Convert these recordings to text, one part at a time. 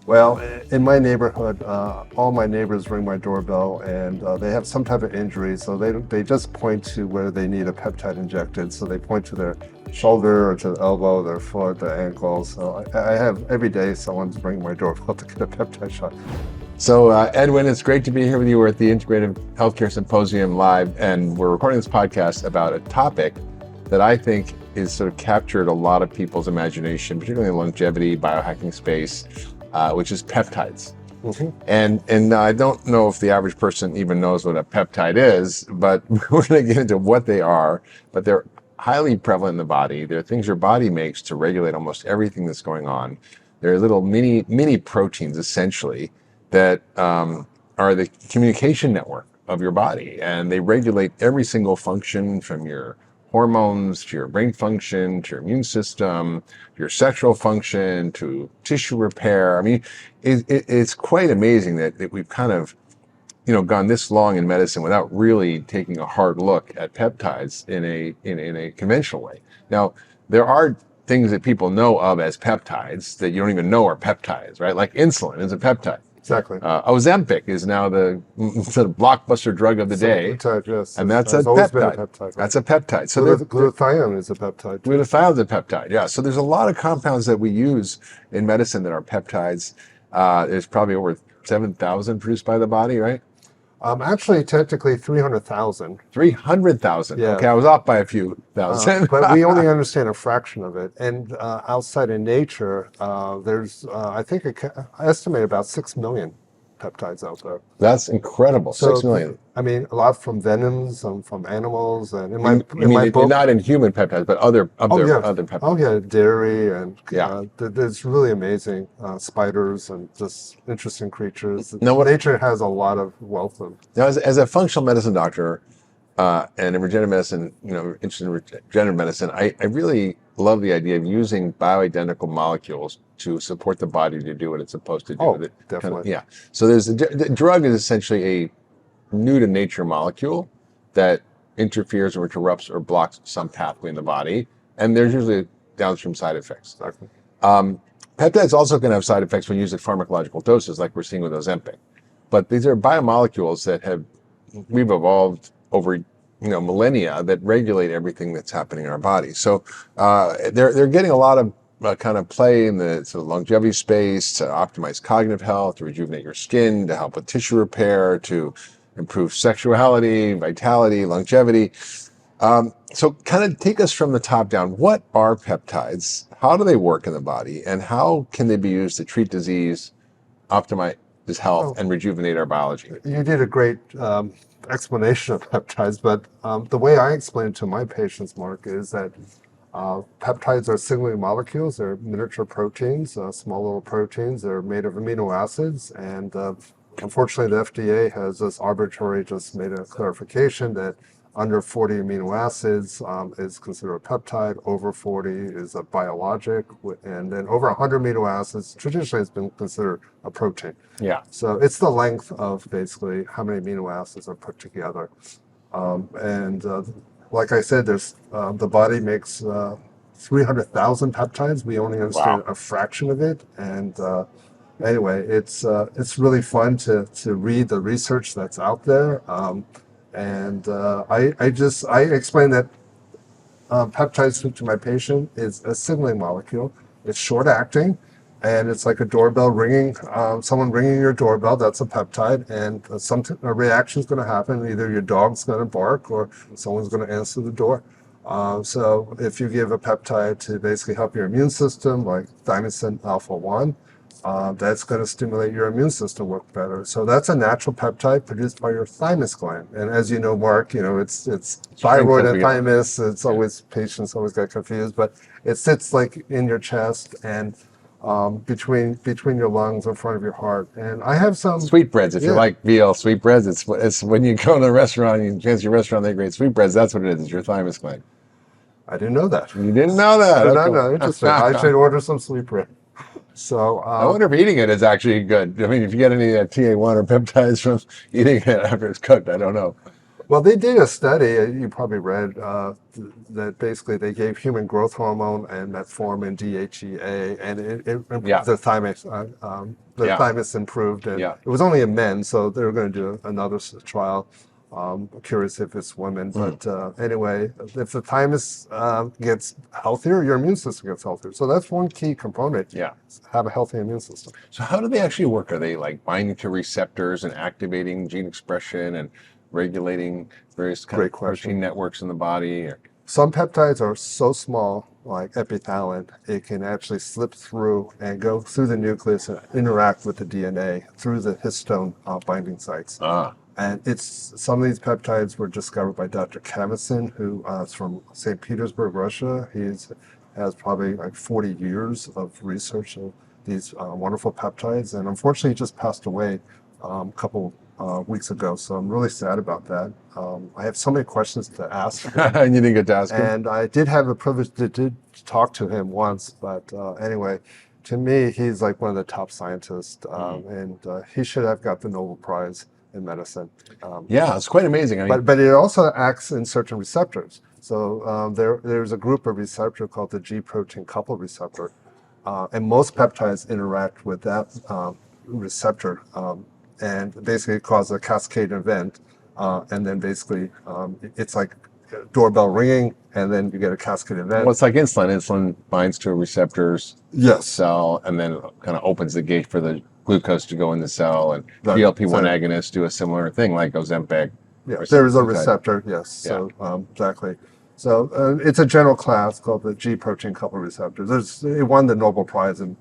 Well, in my neighborhood, all my neighbors ring my doorbell, and they have some type of injury, so they just point to where they need a peptide injected. So they point to their shoulder or to the elbow, their foot, their ankle. So I have every day someone's ringing my doorbell to get a peptide shot. So, Edwin, it's great to be here with you. We're at the Integrative Healthcare Symposium live, and we're recording this podcast about a topic that I think is sort of captured a lot of people's imagination, particularly in the longevity, biohacking space, which is peptides. Mm-hmm. And I don't know if the average person even knows what a peptide is, but we're going to get into what they are. But they're highly prevalent in the body. They're things your body makes to regulate almost everything that's going on. They're little mini proteins, essentially, that are the communication network of your body, and they regulate every single function from your hormones to your brain function to your immune system, to your sexual function to tissue repair. I mean, it's quite amazing that we've kind of, gone this long in medicine without really taking a hard look at peptides in a conventional way. Now, there are things that people know of as peptides that you don't even know are peptides, right? Like insulin is a peptide. Exactly. Ozempic is now the sort of blockbuster drug of the day. Peptide, yes. And that's a always been peptide. a peptide. Right? That's a peptide. So glutathione is a peptide. glutathione is a peptide, yeah. So there's a lot of compounds that we use in medicine that are peptides. There's probably over 7,000 produced by the body, right? Actually, technically 300,000. 300,000. Yeah. Okay, I was off by a few thousand. But we only understand a fraction of it. And outside in nature, there's, I think, I estimate about 6 million peptides out there. That's incredible. So, 6 million. I mean, a lot from venoms, some from animals, and in You my mean book, not in human peptides, but other peptides. oh yeah, dairy and Yeah. it's really amazing. Spiders and just interesting creatures. Now, Nature has a lot of wealth of. Now, as a functional medicine doctor and in regenerative medicine, interested in regenerative medicine, I really love the idea of using bioidentical molecules to support the body to do what it's supposed to do. Oh, definitely. Yeah. So the drug is essentially a new to nature molecule that interferes or interrupts or blocks some pathway in the body, and there's usually downstream side effects. Exactly. Peptides also can have side effects when used at pharmacological doses, like we're seeing with Ozempic. But these are biomolecules that we've evolved over millennia that regulate everything that's happening in our body. So they're getting a lot of kind of play in the sort of longevity space to optimize cognitive health, to rejuvenate your skin, to help with tissue repair, to improve sexuality, vitality, longevity. So kind of take us from the top down. What are peptides? How do they work in the body? And how can they be used to treat disease, optimize health, and rejuvenate our biology? You did a great explanation of peptides, but the way I explain it to my patients, Mark, is that peptides are signaling molecules. They're miniature proteins, small little proteins. They're made of amino acids, and unfortunately, the FDA has just made a clarification that under 40 amino acids is considered a peptide, over 40 is a biologic, and then over 100 amino acids traditionally has been considered a protein. Yeah. So it's the length of basically how many amino acids are put together. Like I said, there's the body makes 300,000 peptides. We only understand a fraction of it, and anyway, it's really fun to read the research that's out there. I explain that peptides to my patient is a signaling molecule. It's short acting, and it's like a doorbell ringing. Someone ringing your doorbell, that's a peptide, and a reaction is going to happen. Either your dog's going to bark or someone's going to answer the door. So if you give a peptide to basically help your immune system, like Thymosin alpha-1, that's going to stimulate your immune system work better. So that's a natural peptide produced by your thymus gland. And as you know, Mark, it's thyroid and thymus. It's always, patients always get confused, but it sits like in your chest and between your lungs in front of your heart. And I have some sweetbreads. If you like veal sweetbreads, it's when you go to a restaurant, you fancy restaurant, they grade sweetbreads. That's what it is. It's your thymus gland. I didn't know that. You didn't know that? I did not know. Interesting. I should order some sweetbread. So I wonder if eating it is actually good. I mean, if you get any TA1 or peptides from eating it after it's cooked, I don't know. Well, they did a study, you probably read, that basically they gave human growth hormone and metformin, DHEA, and it Yeah, improved the thymus. The yeah, thymus improved, and yeah. it was only in men, so they were going to do another trial. Curious if it's women, Mm. but anyway, if the thymus gets healthier, your immune system gets healthier. So that's one key component. Yeah. Have a healthy immune system. So how do they actually work? Are they like binding to receptors and activating gene expression and regulating various kind Great of question. protein networks in the body? Or... Some peptides are so small, like Epithalon, it can actually slip through and go through the nucleus and interact with the DNA through the histone binding sites. Ah, And some of these peptides were discovered by Dr. Thymosin, who is from St. Petersburg, Russia. Has probably like 40 years of research of these wonderful peptides, and unfortunately, he just passed away a couple weeks ago. So I'm really sad about that. I have so many questions to ask him, and you didn't get to ask him? and I did have a privilege to did talk to him once. But anyway, to me, he's like one of the top scientists, and he should have got the Nobel Prize in medicine. Yeah, it's quite amazing. I mean, But it also acts in certain receptors. So there's a group of receptor called the G protein coupled receptor, and most peptides interact with that receptor, and basically cause a cascade event, and then basically it's like doorbell ringing, and then you get a cascade event. well, it's like insulin. Insulin binds to a receptor's Yes, cell and then kind of opens the gate for the glucose to go in the cell. And Right. GLP-1 So- agonists do a similar thing, like Ozempic. yeah, or there is a semaglutide. receptor. Yes, so exactly. So it's a general class called the G protein coupled receptors. It won the Nobel Prize in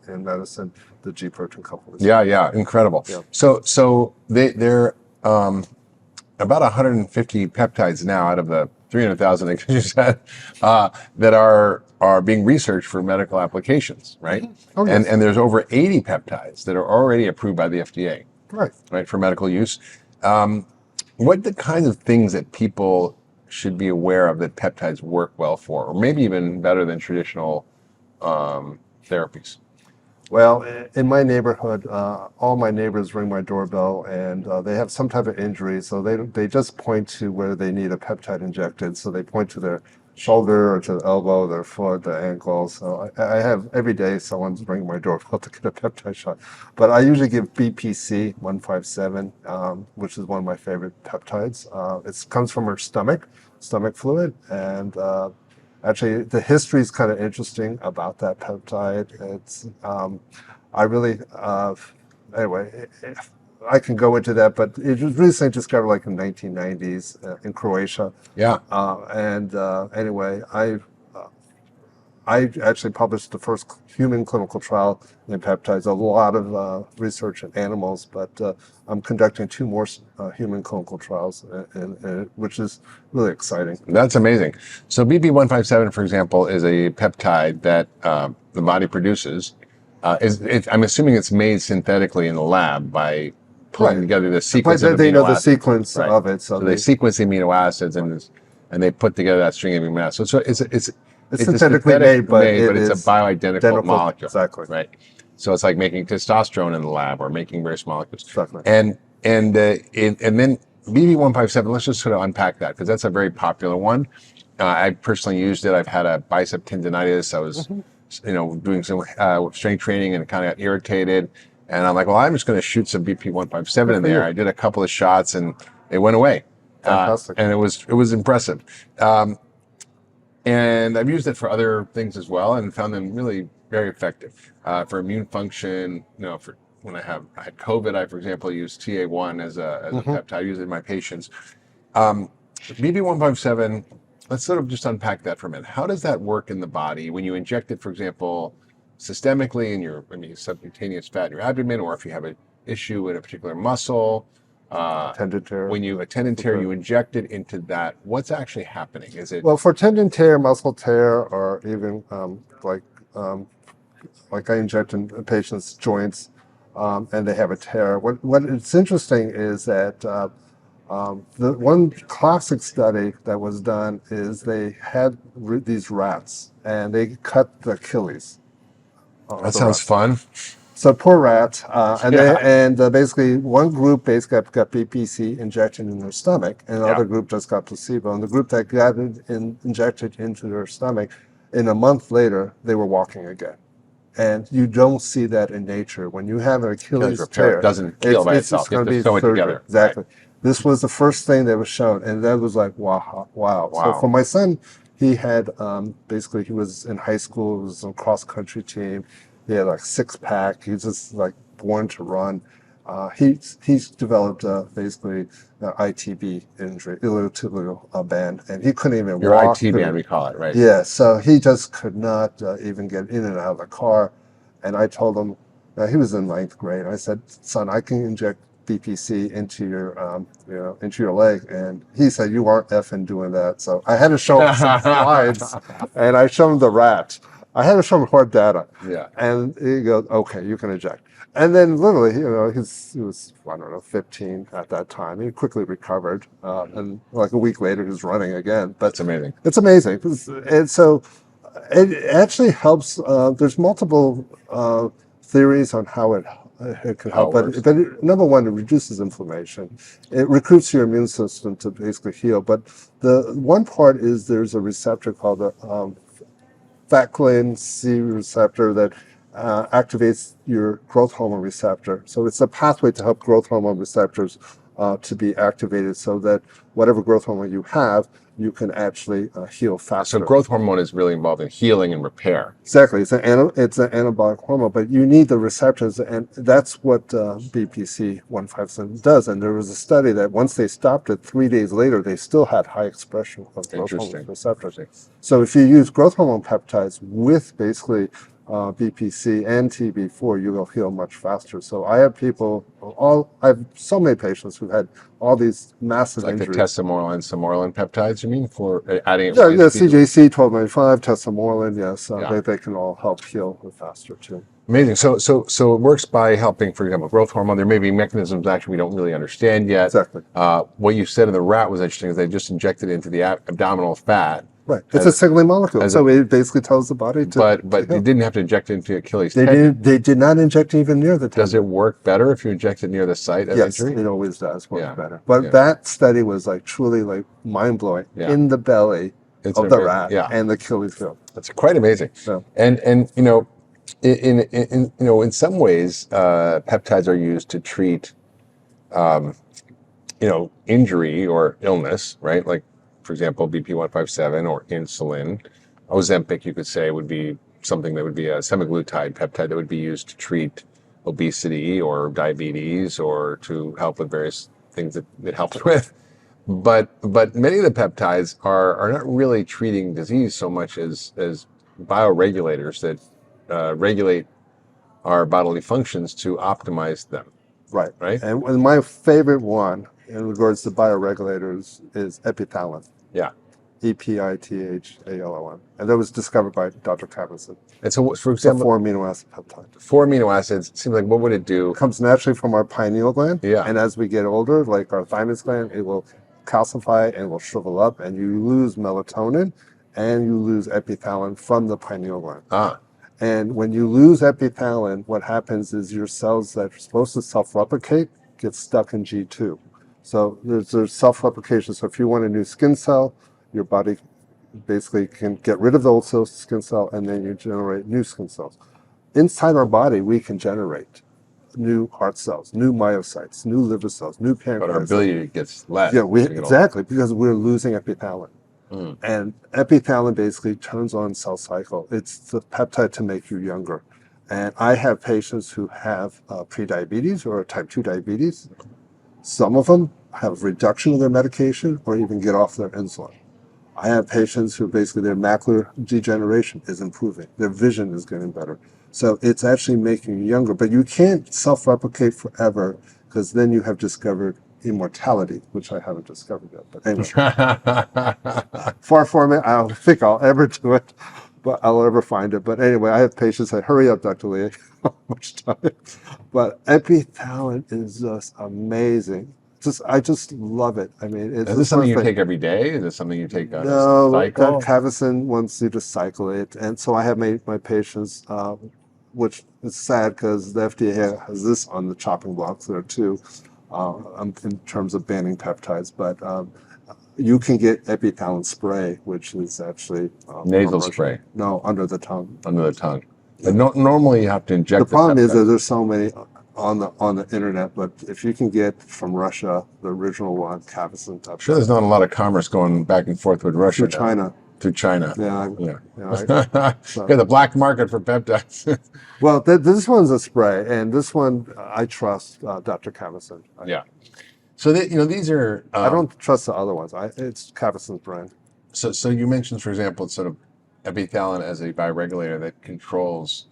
medicine, the G protein coupled receptor. Yeah, incredible. Yeah. So they're about 150 peptides now out of the 300,000 that you said that are being researched for medical applications, right? Oh, yes. And there's over 80 peptides that are already approved by the FDA, Right. for medical use. What the kinds of things that people should be aware of that peptides work well for, or maybe even better than traditional therapies? Well, in my neighborhood, all my neighbors ring my doorbell, and they have some type of injury, so they just point to where they need a peptide injected. So they point to their shoulder or to the elbow, their foot, the ankle. So I have every day someone's ringing my doorbell to get a peptide shot. But I usually give BPC 157, which is one of my favorite peptides. It comes from her stomach fluid, and actually, the history is kind of interesting about that peptide. It's, I really, anyway, I can go into that, but it was recently discovered like in 1990s in Croatia. Yeah. Anyway, I actually published the first human clinical trial in peptides. A lot of research in animals, but I'm conducting 2 more human clinical trials, which is really exciting. That's amazing. So BP157, for example, is a peptide that the body produces. I'm assuming it's made synthetically in the lab by pulling Right. together the sequence But of they amino know the acids. sequence Right. of it, So they sequence the amino acids and they put together that string of amino acids. So it's synthetically a made, but it's a is bioidentical identical, molecule. exactly. Right. So it's like making testosterone in the lab or making various molecules. Exactly. And then BB157. Let's just sort of unpack that because that's a very popular one. I personally used it. I've had a bicep tendonitis. I was, doing some strength training and kind of got irritated. And I'm like, well, I'm just going to shoot some BP157 in there. I did a couple of shots and it went away. Fantastic. And it was impressive. And I've used it for other things as well and found them really very effective for immune function. For when I had COVID, for example, used TA1 as a peptide. I use it in my patients. BB157, let's sort of just unpack that for a minute. How does that work in the body when you inject it, for example, systemically in your subcutaneous fat in your abdomen, or if you have an issue in a particular muscle? Tendon tear. When you a tendon tear, you inject it into that. What's actually happening? Is it Well, for tendon tear, muscle tear, or even like I inject in patients' joints, and they have a tear. What it's interesting is that the one classic study that was done is they had these rats and they cut the Achilles. that sounds fun? So poor rat, and Yeah. basically one group basically got BPC injected in their stomach, and the Yeah. other group just got placebo. And the group that got it injected into their stomach, in a month later, they were walking again. And you don't see that in nature. When you have an Achilles Achilles repair, it tear, doesn't heal by it's itself. just You have going to to be sew it surgery. together. Right. Exactly. This was the first thing that was shown, and that was like wow, wow. So Wow. for my son, he had basically he was in high school, he was on cross country team. He had like six pack. He's just like born to run. He's developed basically ITB injury, iliotibial band, and he couldn't even Your walk. IT band, we call it, right? Yeah, so he just could not even get in and out of the car. And I told him, he was in ninth grade. I said, "Son, I can inject BPC into your, into your leg." And he said, "You aren't effing doing that." So I had to show him some slides, and I showed him the rat. I had to show him hard data, Yeah. and he goes, "Okay, you can inject." And then literally, he was, I don't know, 15 at that time. He quickly recovered, and like a week later, he was running again. But That's amazing. it's amazing. And so it actually helps. There's multiple theories on how it could help. How it But number one, it reduces inflammation. It recruits your immune system to basically heal. But the one part is there's a receptor called the factorin C receptor that activates your growth hormone receptor. So it's a pathway to help growth hormone receptors to be activated so that whatever growth hormone you have, you can actually heal faster. So growth hormone is really involved in healing and repair. Exactly, it's an anabolic hormone, but you need the receptors, and that's what BPC 157 does. And there was a study that once they stopped it, 3 days later, they still had high expression of growth hormone receptors. So if you use growth hormone peptides with basically BPC and TB4, you will heal much faster. So I have I have so many patients who've had all these massive Like injuries. the tesamorelin peptides, you mean, for adding it? Yeah, CJC 1295, tesamorelin, yes, Yeah. they can all help heal faster too. Amazing. So it works by helping, for example, growth hormone. There may be mechanisms actually we don't really understand yet. Exactly. What you said in the rat was interesting. Is they just injected it into the abdominal fat. Right. It's a signaling molecule, so it basically tells the body to. But to you didn't have to inject it into Achilles. They did not inject even near the tendon. Does it work better if you inject it near the site of Yes, injury? it always does work Yeah. better. But that study was like truly like mind blowing in the belly of the amazing. rat and the Achilles heel. That's quite amazing. Yeah. And in some ways, peptides are used to treat injury or illness, right? Like, for example, BP157 or insulin. Ozempic, you could say, would be something that would be a semaglutide peptide that would be used to treat obesity or diabetes or to help with various things that it helps with. But many of the peptides are not really treating disease so much as bioregulators that regulate our bodily functions to optimize them. Right. Right. And my favorite one in regards to bioregulators is Epithalon. Yeah. Epithalon. And that was discovered by Dr. Thymosin. And so, for It's a example, 4 amino acid peptide. 4 amino acids, it seems like, what would it do? It comes naturally from our pineal gland. Yeah. And as we get older, like our thymus gland, it will calcify and will shrivel up, and you lose melatonin and you lose epithalon from the pineal gland. And when you lose epithalon, what happens is your cells that are supposed to self-replicate get stuck in G2. So there's self-replication. So if you want a new skin cell, your body basically can get rid of the old skin cell, and then you generate new skin cells. Inside our body, we can generate new heart cells, new myocytes, new liver cells, new pancreas. But our ability gets less. Yeah, exactly, because we're losing epithalon. And epithalon basically turns on cell cycle. It's the peptide to make you younger. And I have patients who have prediabetes or type 2 diabetes. Some of them have reduction of their medication or even get off their insulin. I have patients who basically their macular degeneration is improving. Their vision is getting better. So it's actually making you younger. But you can't self-replicate forever because then you have discovered immortality, which I haven't discovered yet. But anyway, far from it. I don't think I'll ever do it, but I'll ever find it. But anyway, I have patients say, "Hurry up, Dr. Lee." Much time. But epithalon is just amazing. I just love it. I mean, is this something you take every day? Is this something you take on a cycle? Dr. Thymosin wants you to cycle it, and so I have my patients which is sad because the FDA has this on the chopping blocks there too, in terms of banning peptides. But you can get Epithalon spray, which is actually Nasal commercial. spray. No, under the tongue. Under the tongue. But normally you have to inject The problem is peptide. that there's so many on the internet, but if you can get from Russia the original one, Thymosin, Sure, there's not a lot of commerce going back and forth with Russia through now. China. Through China. Yeah. So. Yeah, the black market for peptides. Well, this one's a spray, and this one I trust Dr. Thymosin. Yeah. So these are. I don't trust the other ones. It's Thymosin's brand. So you mentioned, for example, sort of epithalon as a bioregulator that controls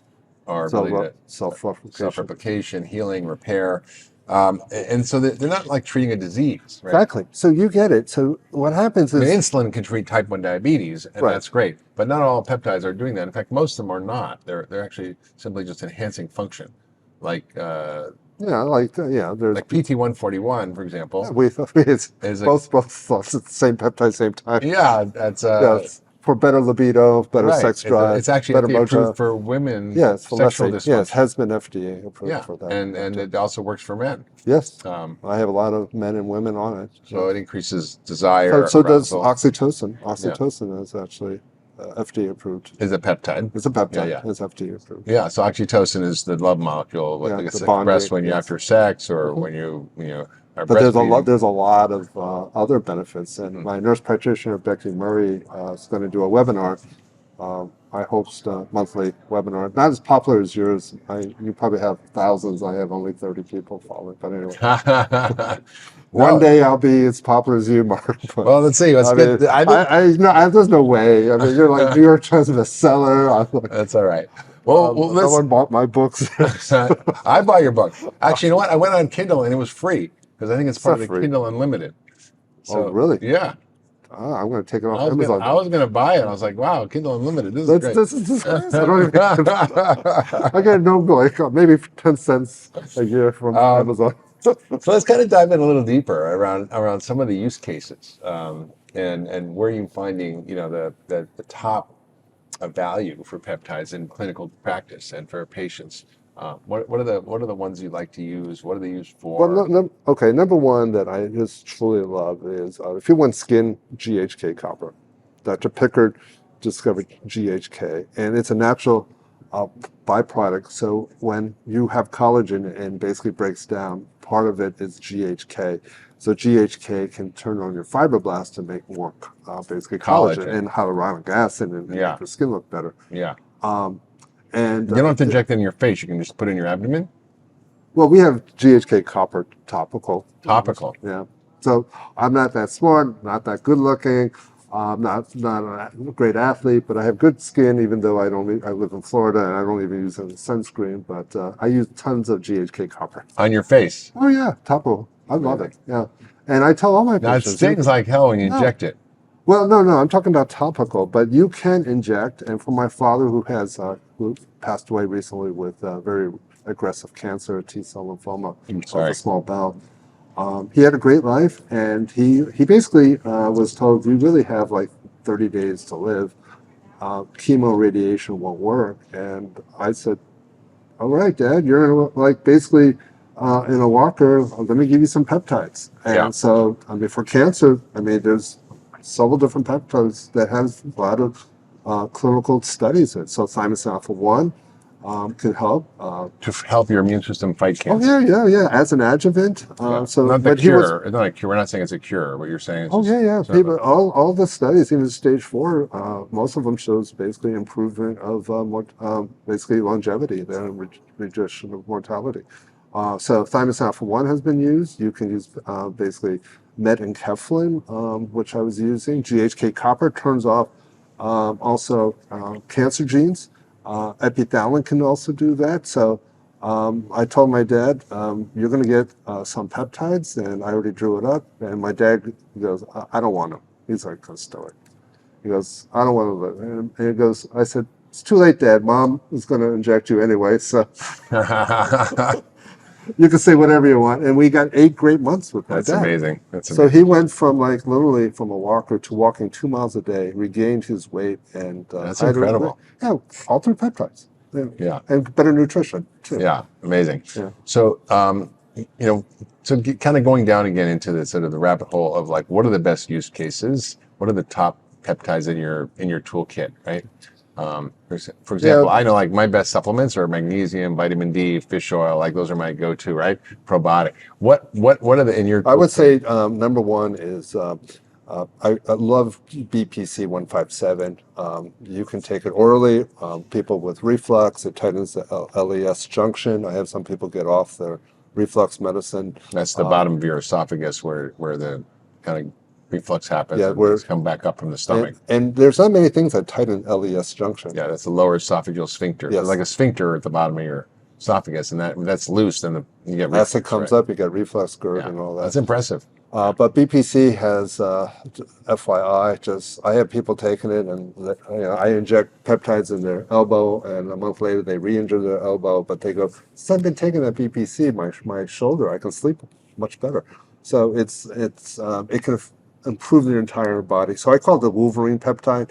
our ability to self-replication, healing, repair. And so they're not like treating a disease, right? Exactly. So you get it. So what happens is insulin can treat type 1 diabetes, and that's great. But not all peptides are doing that. In fact, most of them are not. They're actually simply just enhancing function, like there's like PT141, for example. It's both it's the same peptide, same time. Yeah, that's for better libido, better sex drive. It's actually better FDA approved for women. Yes, for sexual dysfunction. Yes, has been FDA approved for that. And it also works for men. Yes, I have a lot of men and women on it. So it increases desire. So does oxytocin. Oxytocin is actually FDA approved. Is a peptide. It's a peptide. Yeah. It's FDA approved. Yeah. So oxytocin is the love molecule. What gets expressed when you're after sex or when you are But there's a lot of other benefits. And my nurse practitioner Becky Murray is going to do a webinar. I host a monthly webinar. Not as popular as yours. You probably have thousands. I have only 30 people following. But anyway. One day I'll be as popular as you, Mark. But, well, let's see. Let's get. There's no way. I mean, you're like New York Times bestseller. Like, that's all right. Well, no one bought my books. I bought your book. Actually, you know what? I went on Kindle and it was free because I think it's part of the Kindle Unlimited. So, really? Yeah. I'm going to take it off Amazon. I was going to buy it. I was like, wow, Kindle Unlimited. This is great. This is I don't even. I get no like maybe 10 cents a year from Amazon. So let's kind of dive in a little deeper around some of the use cases and where you're finding the top value for peptides in clinical practice and for patients. What are the ones you like to use? What are they used for? Well, number one that I just truly love is if you want skin, GHK copper. Dr. Pickard discovered GHK, and it's a natural byproduct. So when you have collagen and basically breaks down, part of it is GHK. So GHK can turn on your fibroblasts to make more basically collagen and hyaluronic acid and make your skin look better. Yeah. And you don't have to inject it in your face. You can just put it in your abdomen. Well, we have GHK copper topical. Topical. Yeah. So I'm not that smart, not that good looking. I'm not a great athlete, but I have good skin, even though I live in Florida and I don't even use any sunscreen, but I use tons of GHK copper. On your face? Oh, yeah, topical. I love it, yeah. And I tell all my patients. Now, it stings like hell when you inject it. Well, no, I'm talking about topical, but you can inject, and for my father who passed away recently with very aggressive cancer, T-cell lymphoma of the small bowel, he had a great life, and he basically was told, you really have like 30 days to live. Chemo radiation won't work. And I said, all right, Dad, you're basically in a walker. Let me give you some peptides. And so, for cancer, there's several different peptides that has a lot of clinical studies in it. So Thymosin alpha 1 can help. To help your immune system fight cancer. Oh, yeah, as an adjuvant. So, not the cure. It's not a cure. We're not saying it's a cure. What you're saying is People, all the studies, even stage 4, most of them shows basically improvement of basically longevity, then reduction of mortality. So Thymosin alpha 1 has been used. You can use basically metenkephalin, which I was using. GHK copper turns off also cancer genes. Epithalon can also do that. So I told my dad, you're going to get some peptides, and I already drew it up. And my dad goes, I don't want them. He's like a stoic. He goes, I don't want them. And he goes, I said, it's too late, Dad. Mom is going to inject you anyway. So you can say whatever you want. And we got 8 great months with my dad. That's amazing. So he went from literally from a walker to walking 2 miles a day, regained his weight, and that's incredible. All through peptides. Yeah. and better nutrition too. Yeah, amazing. Yeah. So, kind of going down again into the sort of the rabbit hole of like, what are the best use cases? What are the top peptides in your toolkit, right? For example, I know like my best supplements are magnesium, vitamin D, fish oil. Like those are my go-to, right? Probiotic. What are the in your? I would say number one is I love BPC 157. You can take it orally. People with reflux, it tightens the LES junction. I have some people get off their reflux medicine. That's the bottom of your esophagus where the kind of reflux happens and where things come back up from the stomach. And there's not many things that tighten LES junction. Yeah, that's the lower esophageal sphincter. Yes. It's like a sphincter at the bottom of your esophagus, and that's loose, then you get reflux. Acid comes up, you get reflux GERD and all that. That's impressive. But BPC has, FYI, I have people taking it, and I inject peptides in their elbow, and a month later they re-injure their elbow, but they go, since I've been taking that BPC, my shoulder, I can sleep much better. So it can improve your entire body. So I call it the Wolverine peptide.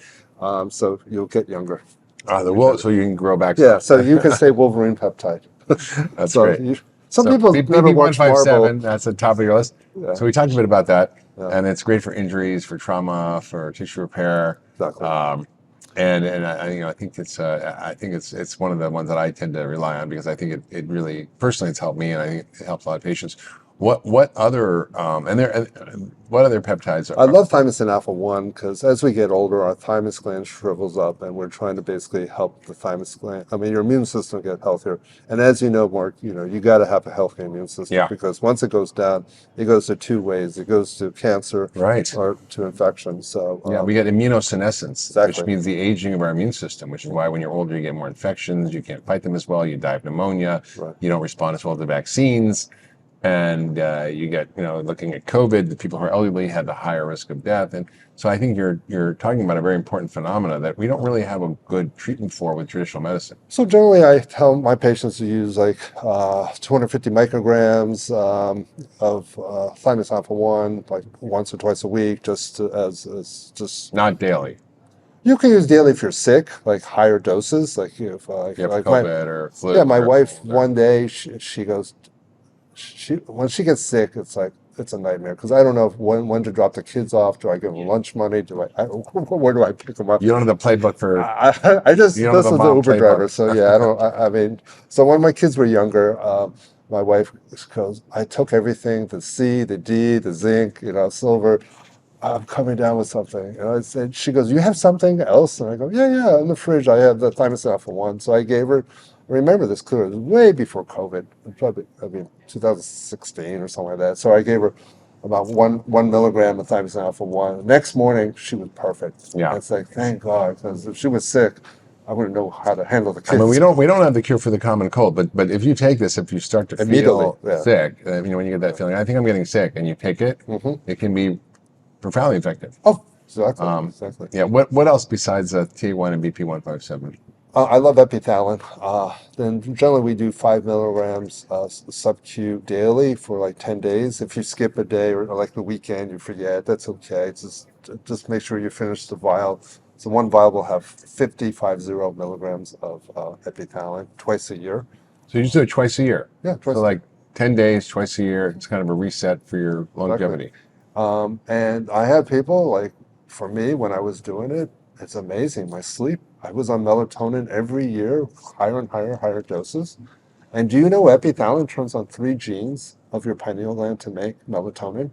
So you'll get younger. So you can grow back. Yeah, so you can say Wolverine peptide. That's great. Some people never watch Marvel. That's the top of your list. Yeah. So we talked a bit about that, Yeah. and it's great for injuries, for trauma, for tissue repair. Exactly. And I think it's one of the ones that I tend to rely on because I think it really personally it's helped me, and I think it helps a lot of patients. What other what other peptides? I love thymosin alpha 1 because as we get older, our thymus gland shrivels up, and we're trying to basically help the thymus gland. I mean, your immune system get healthier. And as you know, Mark, you got to have a healthy immune system because once it goes down, it goes to two ways. It goes to cancer or to infection. So we get immunosenescence, exactly. which means the aging of our immune system, which is why when you're older, you get more infections. You can't fight them as well. You die of pneumonia. Right. You don't respond as well to vaccines. And you get, looking at COVID, the people who are elderly had the higher risk of death. And so I think you're talking about a very important phenomena that we don't really have a good treatment for with traditional medicine. So generally, I tell my patients to use like 250 micrograms of thymosin alpha 1, like once or twice a week, just Not daily. You can use daily if you're sick, like higher doses, like if you have like COVID or flu. Yeah, my wife one day she goes. When she gets sick, it's a nightmare because I don't know when to drop the kids off. Do I give them lunch money? Where do I pick them up? You don't have the playbook for. I just this is the Uber driver, so yeah, I don't. I mean, so when my kids were younger, my wife goes, I took everything, the C, the D, the zinc, silver. I'm coming down with something, and I said, she goes, you have something else? And I go, yeah, in the fridge I have the thymosin alpha 1. So I gave her. I remember this clearly. It was way before COVID, probably 2016 or something like that. So I gave her about one milligram of thymosin alpha 1. Next morning, she was perfect. Yeah, it's like thank God, because if she was sick, I wouldn't know how to handle the kids. I mean, we don't have the cure for the common cold, but if you take this, if you start to feel sick, when you get that feeling, I think I'm getting sick, and you take it, it can be profoundly effective. Oh, exactly. Yeah. What else besides T1 and BP157? I love Epithalon. Then generally we do 5 milligrams sub-Q daily for like 10 days. If you skip a day or like the weekend, you forget, that's okay. Just make sure you finish the vial. So one vial will have 50 milligrams of Epithalon twice a year. So you just do it twice a year? Yeah, twice so like 10 days, twice a year. It's kind of a reset for your longevity. Exactly. And I had people, like for me, when I was doing it, it's amazing. My sleep, I was on melatonin every year, higher and higher doses. And do you know Epithalon turns on 3 genes of your pineal gland to make melatonin?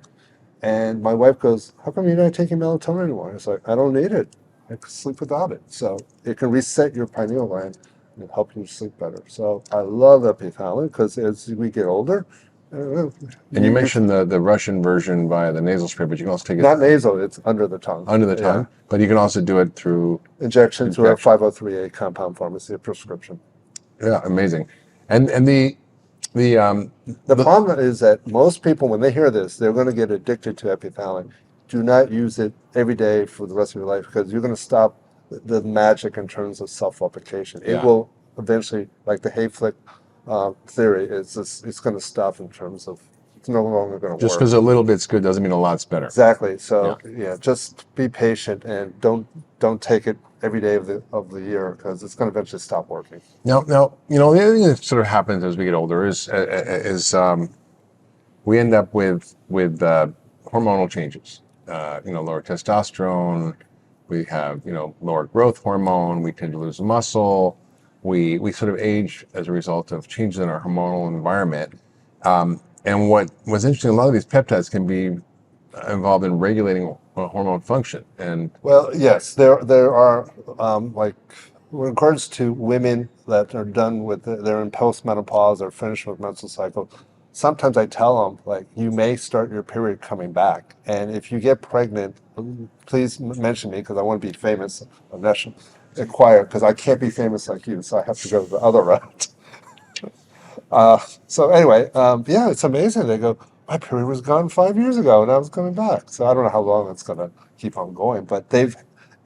And my wife goes, how come you're not taking melatonin anymore? It's like, I don't need it. I can sleep without it. So it can reset your pineal gland and help you sleep better. So I love Epithalon because as we get older, and you mentioned the Russian version via the nasal spray, but you can also take it. Not nasal, it's under the tongue. Under the tongue, but you can also do it through injection through a 503A compound pharmacy, a prescription. Yeah, amazing. And the problem is that most people, when they hear this, they're going to get addicted to Epithalon. Do not use it every day for the rest of your life because you're going to stop the magic in terms of self-replication. It will eventually, like the Hayflick theory, it's going to stop in terms of it's no longer going to Just work. because a little bit's good doesn't mean a lot's better. Exactly. So yeah, just be patient and don't take it every day of the year, because it's going to eventually stop working. Now, the other thing that sort of happens as we get older is we end up with hormonal changes. Lower testosterone. We have lower growth hormone. We tend to lose muscle. We sort of age as a result of changes in our hormonal environment. And what was interesting, a lot of these peptides can be involved in regulating hormone function. And Well, yes, there are like with regards to women that are done with they're in postmenopause or finished with menstrual cycle. Sometimes I tell them, like, you may start your period coming back, and if you get pregnant, please mention me, because I want to be famous on national acquire, because I can't be famous like you, so I have to go the other route. So anyway, yeah, it's amazing. They go, my period was gone 5 years ago, and I was coming back. So I don't know how long it's going to keep on going, but they've,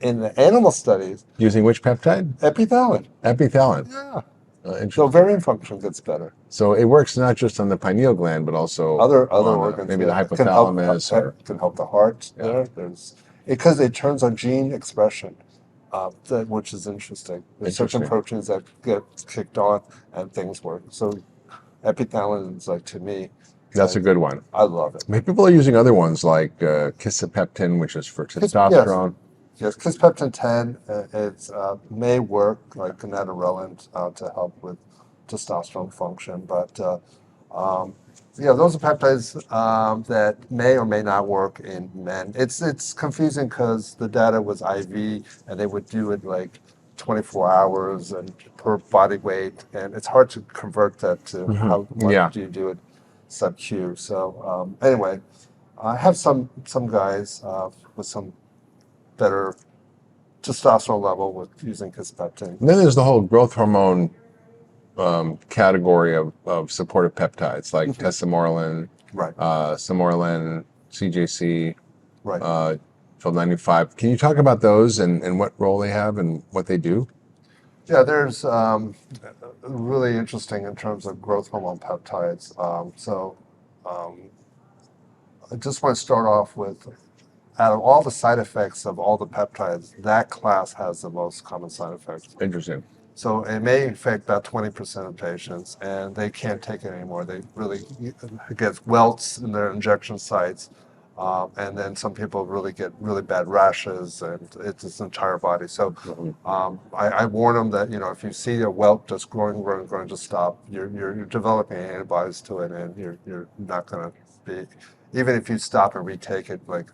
in the animal studies, using which peptide? Epithalon. Epithalon. Yeah. Interesting. So ovarian function gets better. So it works not just on the pineal gland, but also Other on organs. maybe Yeah. the hypothalamus. Can help the heart. Yeah. There, there's because it turns on gene expression, which is interesting. There's certain Interesting. proteins that get kicked on and things work. So epithalon is, like, to me, That's a good one. I love it. Maybe people are using other ones like kisspeptin, which is for testosterone. Yes, kisspeptin 10, it may work like gonadorelin to help with testosterone function, but yeah, those are peptides that may or may not work in men. It's confusing because the data was IV, and they would do it like 24 hours and per body weight, and it's hard to convert that to how much do you do it sub-Q. So anyway, I have some guys with some better testosterone level with using kisspeptin. And then there's the whole growth hormone category of supportive peptides like tesamorelin, Right. Samorelin, CJC, Right. 1295. Can you talk about those and what role they have and what they do? Yeah, there's really interesting in terms of growth hormone peptides. I just want to start off with, out of all the side effects of all the peptides, that class has the most common side effects. Interesting. So it may affect about 20% of patients, and they can't take it anymore. They really get welts in their injection sites, and then some people really get really bad rashes, and it's its entire body. So I warn them that, if you see a welt just growing, just stop. You're developing antibodies to it, and you're not going to be, even if you stop and retake it like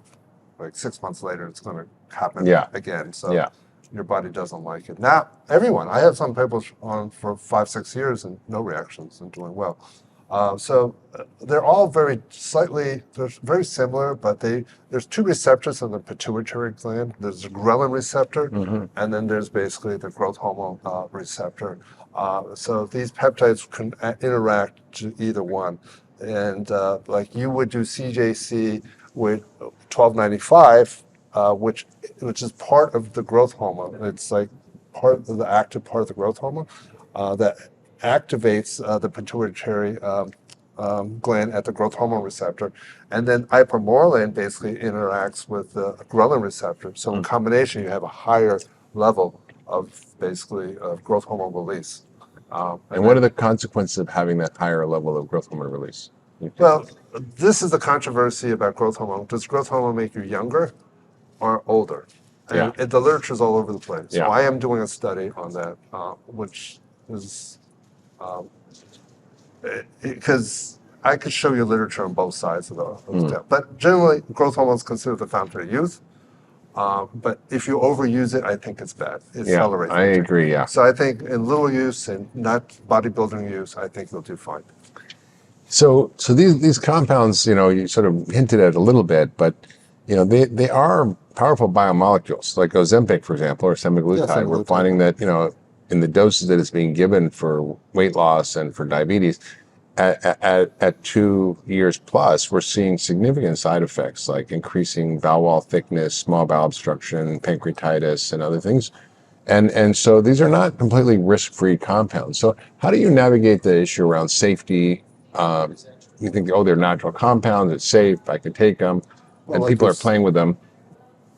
6 months later, it's going to happen again. So your body doesn't like it. Not everyone. I have some people on for 5-6 years and no reactions and doing well. So they're all they're very similar, but there's two receptors in the pituitary gland. There's the ghrelin receptor, and then there's basically the growth hormone receptor. So these peptides can interact to either one. And like you would do CJC with 1295, which is part of the growth hormone. It's like part of the active part of the growth hormone that activates the pituitary gland at the growth hormone receptor. And then ipamorelin basically interacts with the ghrelin receptor. So in combination, you have a higher level of basically growth hormone release. And what are the consequences of having that higher level of growth hormone release? Well, this is the controversy about growth hormone. Does growth hormone make you younger or older? And the literature is all over the place. So I am doing a study on that, which is because I could show you literature on both sides of the But generally, growth hormone is considered the fountain of youth. But if you overuse it, I think it's bad. It accelerates. I agree. Yeah. So I think in little use and not bodybuilding use, I think you'll do fine. So these compounds, you sort of hinted at a little bit, but they are powerful biomolecules, like Ozempic, for example, or semaglutide. Semaglutide. We're finding that in the doses that it's being given for weight loss and for diabetes, at 2 years plus, we're seeing significant side effects like increasing bowel wall thickness, small bowel obstruction, pancreatitis, and other things. And so these are not completely risk-free compounds. So how do you navigate the issue around safety you think, oh, they're natural compounds, it's safe, I can take them, Well, and like people are this, playing with them.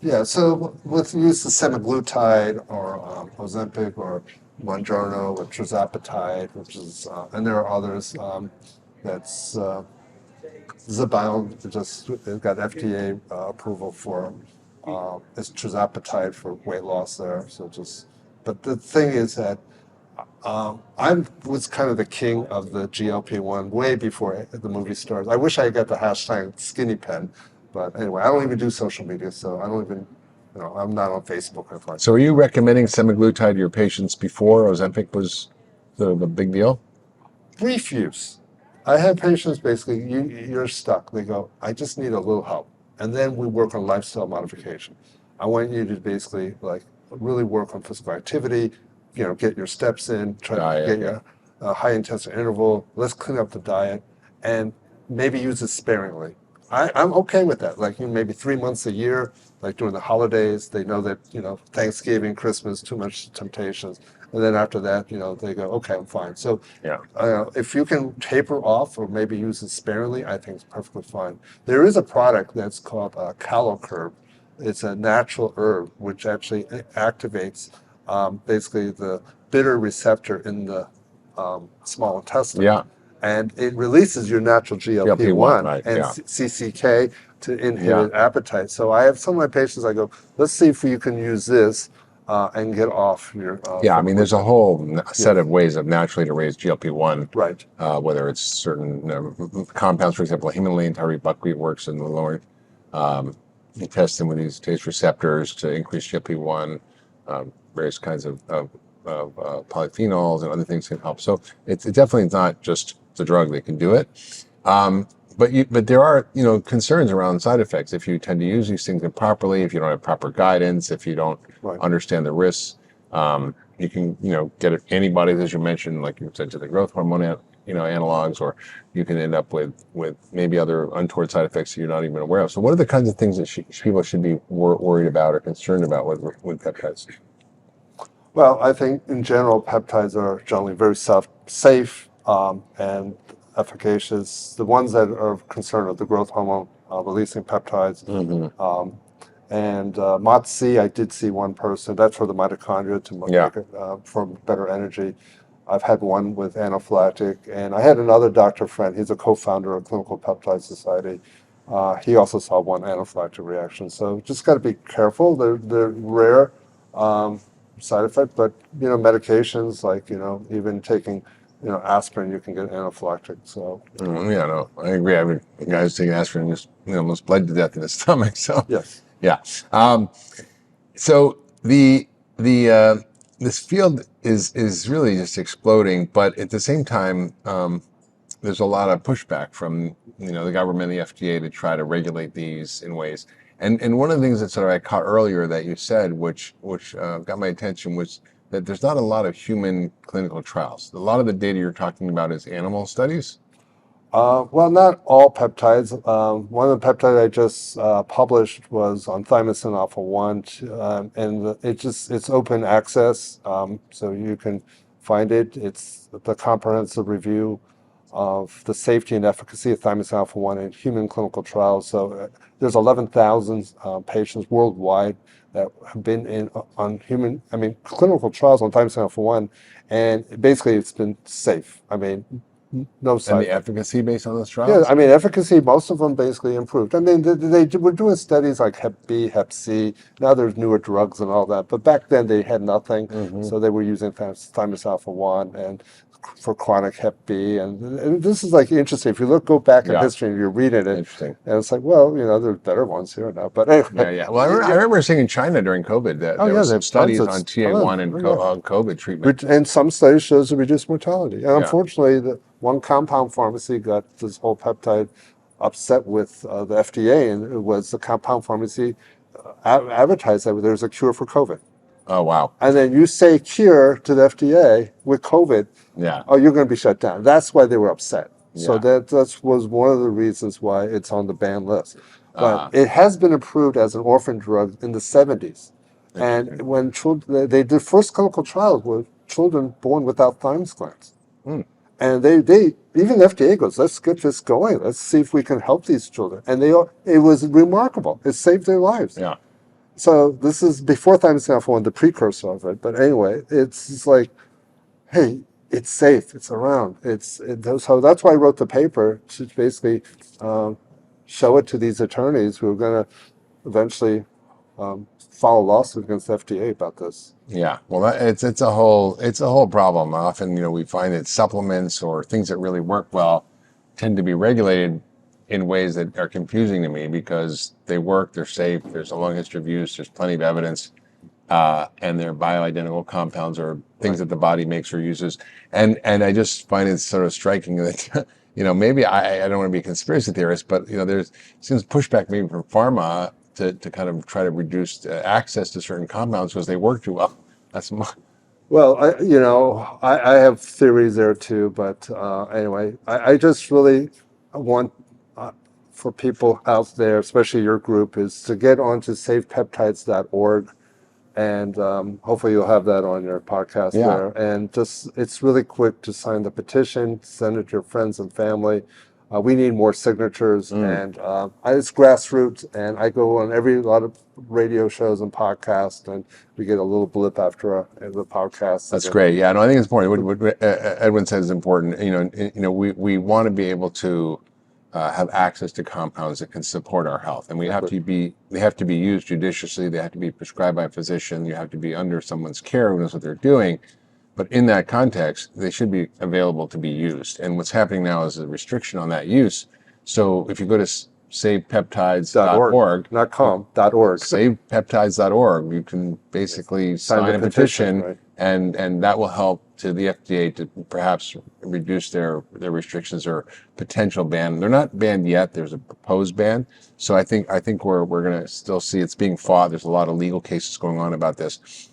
yeah. So with use of semaglutide or Ozempic or Mounjaro or Tirzepatide, which is, and there are others. That's Zebound just it got FDA approval for it's Tirzepatide for weight loss there. So just, but the thing is that I was kind of the king of the GLP-1 way before the movie stars. I wish I got the hashtag skinny pen, but anyway, I don't even do social media, so I don't even, I'm not on Facebook or anything like So are you recommending semaglutide to your patients before Ozempic was the big deal? brief use. I have patients basically, you're stuck. They go, I just need a little help. And then we work on lifestyle modification. I want you to basically like really work on physical activity, get your steps in, try to Diet, get your high intensity interval. Let's clean up the diet and maybe use it sparingly. I'm okay with that. Like maybe 3 months a year, like during the holidays, they know that, Thanksgiving, Christmas, too much temptations. And then after that, they go, okay, I'm fine. So Yeah. if you can taper off or maybe use it sparingly, I think it's perfectly fine. There is a product that's called Calocurb. It's a natural herb which actually activates basically the bitter receptor in the small intestine. Yeah. And it releases your natural GLP-1, GLP-1 right, and yeah. CCK to inhibit appetite. So I have some of my patients, I go, let's see if you can use this and get off your. Yeah, I mean, there's a whole set Yeah. of ways of naturally to raise GLP-1, Right. whether it's certain compounds, for example, Himalayan thyroid buckwheat works in the lower intestine with these taste receptors to increase GLP-1, various kinds of polyphenols and other things can help. So it definitely is not just the drug that can do it. But there are concerns around side effects if you tend to use these things improperly, if you don't have proper guidance, if you don't Right. understand the risks. You can get antibodies, as you mentioned, like you said, to the growth hormone analogs, or you can end up with maybe other untoward side effects that you're not even aware of. So what are the kinds of things that people should be worried about or concerned about with peptides? Well, I think in general, peptides are generally very safe and efficacious. The ones that are concerned are the growth hormone releasing peptides. And MOTS-C, I did see one person. That's for the mitochondria to make it for better energy. I've had one with anaphylactic, and I had another doctor friend. He's a co-founder of Clinical Peptide Society. He also saw one anaphylactic reaction. So just got to be careful. They're rare side effect, but medications like even taking aspirin, you can get anaphylactic. So Yeah, no, I agree. I mean, the guy who's taking aspirin just almost bled to death in his stomach. So yes. yeah. So this field is really just exploding, but at the same time, there's a lot of pushback from the government, the FDA, to try to regulate these in ways. And one of the things that sort of I caught earlier that you said, which got my attention, was that there's not a lot of human clinical trials. A lot of the data you're talking about is animal studies. Well, not all peptides. One of the peptides I just published was on Thymosin alpha 1, and it's open access, so you can find it. It's the comprehensive review of the safety and efficacy of Thymosin alpha 1 in human clinical trials. So there's 11,000 patients worldwide that have been on clinical trials on Thymosin alpha 1, and basically it's been safe. I mean, no side And the effects. efficacy based on those Yeah, trials? I mean, efficacy, most of them basically improved. I mean, they were doing studies like Hep B, Hep C. Now there's newer drugs and all that. But back then they had nothing. So they were using thymus alpha 1 and for chronic Hep B. And this is like interesting. If you go back in history and you're reading it, Interesting. and it's like, well, there's better ones here now. But anyway. Yeah. Well, I remember seeing in China during COVID that there were some studies on TA1 and COVID treatment. And some studies shows a reduced mortality. And unfortunately, the one compound pharmacy got this whole peptide upset with the FDA, and it was the compound pharmacy advertised that there's a cure for COVID. Oh, wow. And then you say cure to the FDA with COVID, oh, you're going to be shut down. That's why they were upset. So that was one of the reasons why it's on the ban list. But it has been approved as an orphan drug in the 70s. And when children, they did first clinical trials with children born without thymus glands. And they even the FDA goes, let's get this going. Let's see if we can help these children. And it was remarkable. It saved their lives. Yeah. So this is before Thymosin alpha 1, the precursor of it. But anyway, it's just like, hey, it's safe. It's around. So that's why I wrote the paper to basically show it to these attorneys who are going to eventually file a lawsuit against the FDA about this. Yeah, well, it's a whole problem. Often, we find that supplements or things that really work well tend to be regulated in ways that are confusing to me because they work, they're safe, there's a long history of use, there's plenty of evidence, and they're bioidentical compounds or things that the body makes or uses. And I just find it sort of striking that maybe I don't want to be a conspiracy theorist, but there's seems pushback maybe from pharma to kind of try to reduce access to certain compounds because they work too well. Well, I have theories there too, but anyway, I just really want for people out there, especially your group, is to get onto savepeptides.org, and hopefully you'll have that on your podcast there. And it's really quick to sign the petition, send it to your friends and family. We need more signatures, and it's grassroots, and I go on a lot of radio shows and podcasts, and we get a little blip after the podcast. That's great. Yeah, no, I think it's important. What Edwin said is important. We want to be able to have access to compounds that can support our health, and they have to be used judiciously. They have to be prescribed by a physician. You have to be under someone's care who knows what they're doing. But in that context, they should be available to be used. And what's happening now is a restriction on that use. So if you go to savepeptides.org, not com, .org. Savepeptides.org, you can basically sign a petition, right. and that will help to the FDA to perhaps reduce their restrictions or potential ban. They're not banned yet. There's a proposed ban. So I think we're going to still see it's being fought. There's a lot of legal cases going on about this.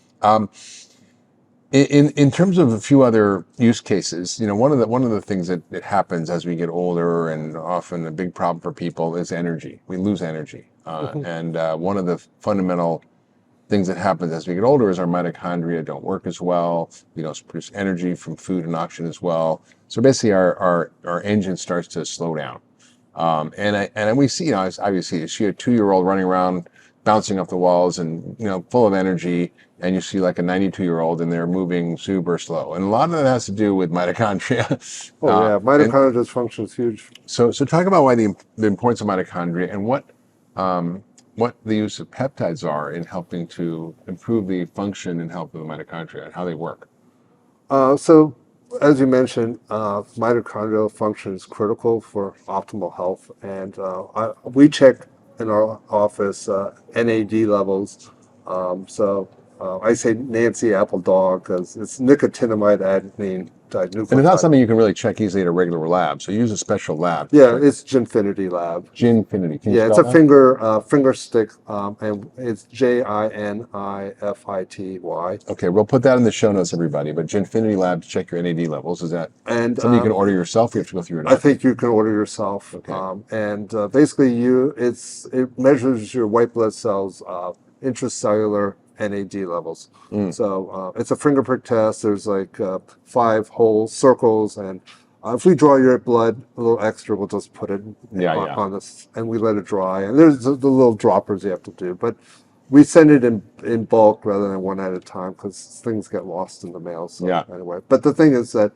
In terms of a few other use cases, one of the things that happens as we get older, and often a big problem for people, is energy. We lose energy, and one of the fundamental things that happens as we get older is our mitochondria don't work as well. We don't produce energy from food and oxygen as well. So basically, our engine starts to slow down, and we see, obviously, you see a 2-year-old running around, bouncing off the walls and full of energy, and you see like a 92-year-old and they're moving super slow, and a lot of that has to do with mitochondria. Mitochondrial dysfunction is huge. So talk about why the importance of mitochondria and what the use of peptides are in helping to improve the function and health of the mitochondria and how they work. So as you mentioned, mitochondrial function is critical for optimal health, and we check in our office NAD levels. I say Nancy Apple Dog because it's nicotinamide adenine dinucleotide. And it's not something you can really check easily at a regular lab, so use a special lab. Yeah, it's Ginfinity Lab. Ginfinity. Can you it's spell a that? finger stick, and it's JINIFITY. Okay, we'll put that in the show notes, everybody. But Ginfinity Lab to check your NAD levels. Is that something you can order yourself? Or you have to go through your doctor? I think you can order yourself. Okay. Basically, it measures your white blood cells intracellular NAD levels. So it's a finger prick test. There's like 5 whole circles, and if we draw your blood a little extra, we'll just put it on this, and we let it dry. And there's the little droppers you have to do, but we send it in bulk rather than one at a time because things get lost in the mail. So anyway, but the thing is that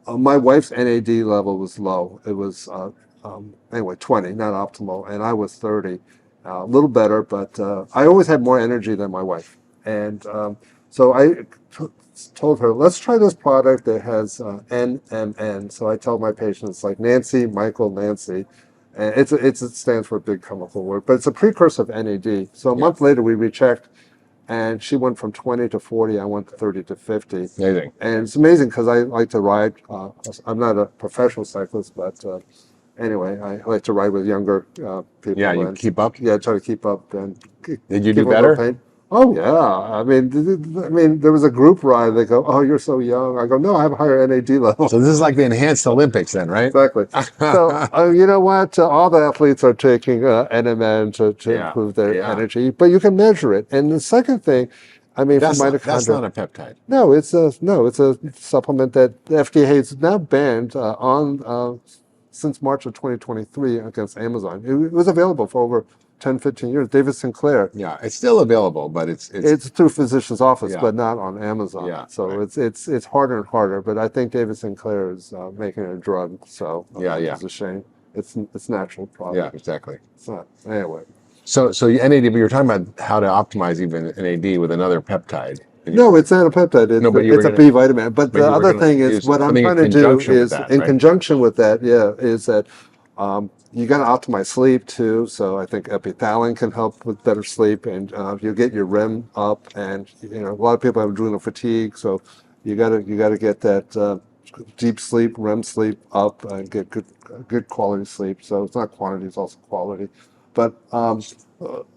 my wife's NAD level was low. It was 20, not optimal, and I was 30. A little better, but I always had more energy than my wife. And so I told her, let's try this product that has NMN. So I tell my patients, like Nancy, Michael, Nancy. And it stands for a big chemical word, but it's a precursor of NAD. So a month later, we rechecked, and she went from 20 to 40. I went to 30 to 50. Amazing. And it's amazing because I like to ride. I'm not a professional cyclist, but anyway, I like to ride with younger people. Yeah, you keep up? Yeah, try to keep up. And did you do better? Oh, yeah. I mean, there was a group ride. They go, oh, you're so young. I go, no, I have a higher NAD level. So this is like the enhanced Olympics then, right? Exactly. So you know what? All the athletes are taking NMN to improve their energy, but you can measure it. And the second thing, I mean, for That's mitochondria. not a peptide. No, it's a supplement that the FDA has now banned since March of 2023 against Amazon. It was available for over 10, 15 years. David Sinclair. Yeah, it's still available, but It's through physician's office, yeah. but not on Amazon. Yeah, So right. it's harder and harder. But I think David Sinclair is making it a drug. So Yeah. it's a shame. It's natural product. Yeah, exactly. It's not anyway. So NAD, but you're talking about how to optimize even NAD with another peptide. No, it's not a peptide. No, but you were It's a gonna, B vitamin. But but the you were other gonna thing is, use what I'm something in trying to do conjunction with is, that, in right? conjunction with that, is that you got to optimize sleep too. So I think Epithalon can help with better sleep, and you get your REM up, and a lot of people have adrenal fatigue, so you got to get that deep sleep, REM sleep up, and get good quality sleep. So it's not quantity; it's also quality. But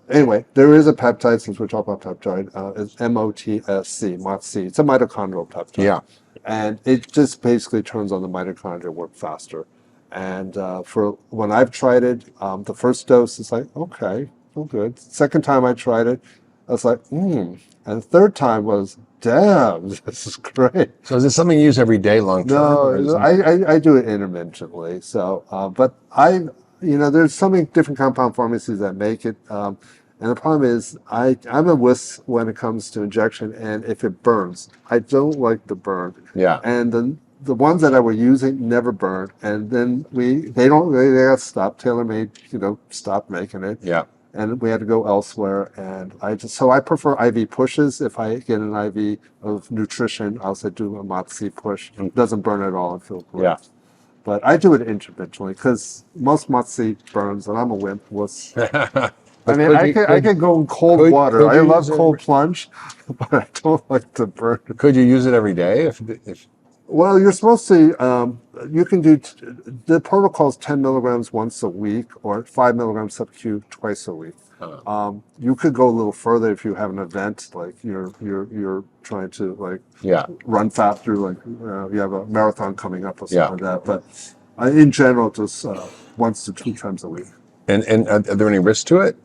anyway, there is a peptide, since we're talking about peptide, it's MOTSC, MOTC. It's a mitochondrial peptide. Yeah. And it just basically turns on the mitochondria work faster. And for when I've tried it, the first dose is like, okay, feel good. Second time I tried it, I was like, And the third time was, damn, this is great. So is this something you use every day long term? No, I do it intermittently. So, but there's so many different compound pharmacies that make it. And the problem is, I'm a wuss when it comes to injection, and if it burns, I don't like the burn. Yeah. And the ones that I were using never burned, and then they got stopped. TaylorMade, stopped making it. Yeah. And we had to go elsewhere. And I prefer IV pushes. If I get an IV of nutrition, I'll say do a MOTC push. It doesn't burn at all and feel great. Yeah. But I do it intermittently because most MOTC burns, and I'm a wimp. I mean, I can go in cold water. I love cold plunge, but I don't like to burn. Could you use it every day if Well, you're supposed to. You can do the protocol is 10 milligrams once a week, or 5 milligrams sub-Q twice a week. You could go a little further if you have an event, like you're trying to run faster, like you have a marathon coming up or something like that. But in general, just 1 to 2 times a week. And are there any risks to it?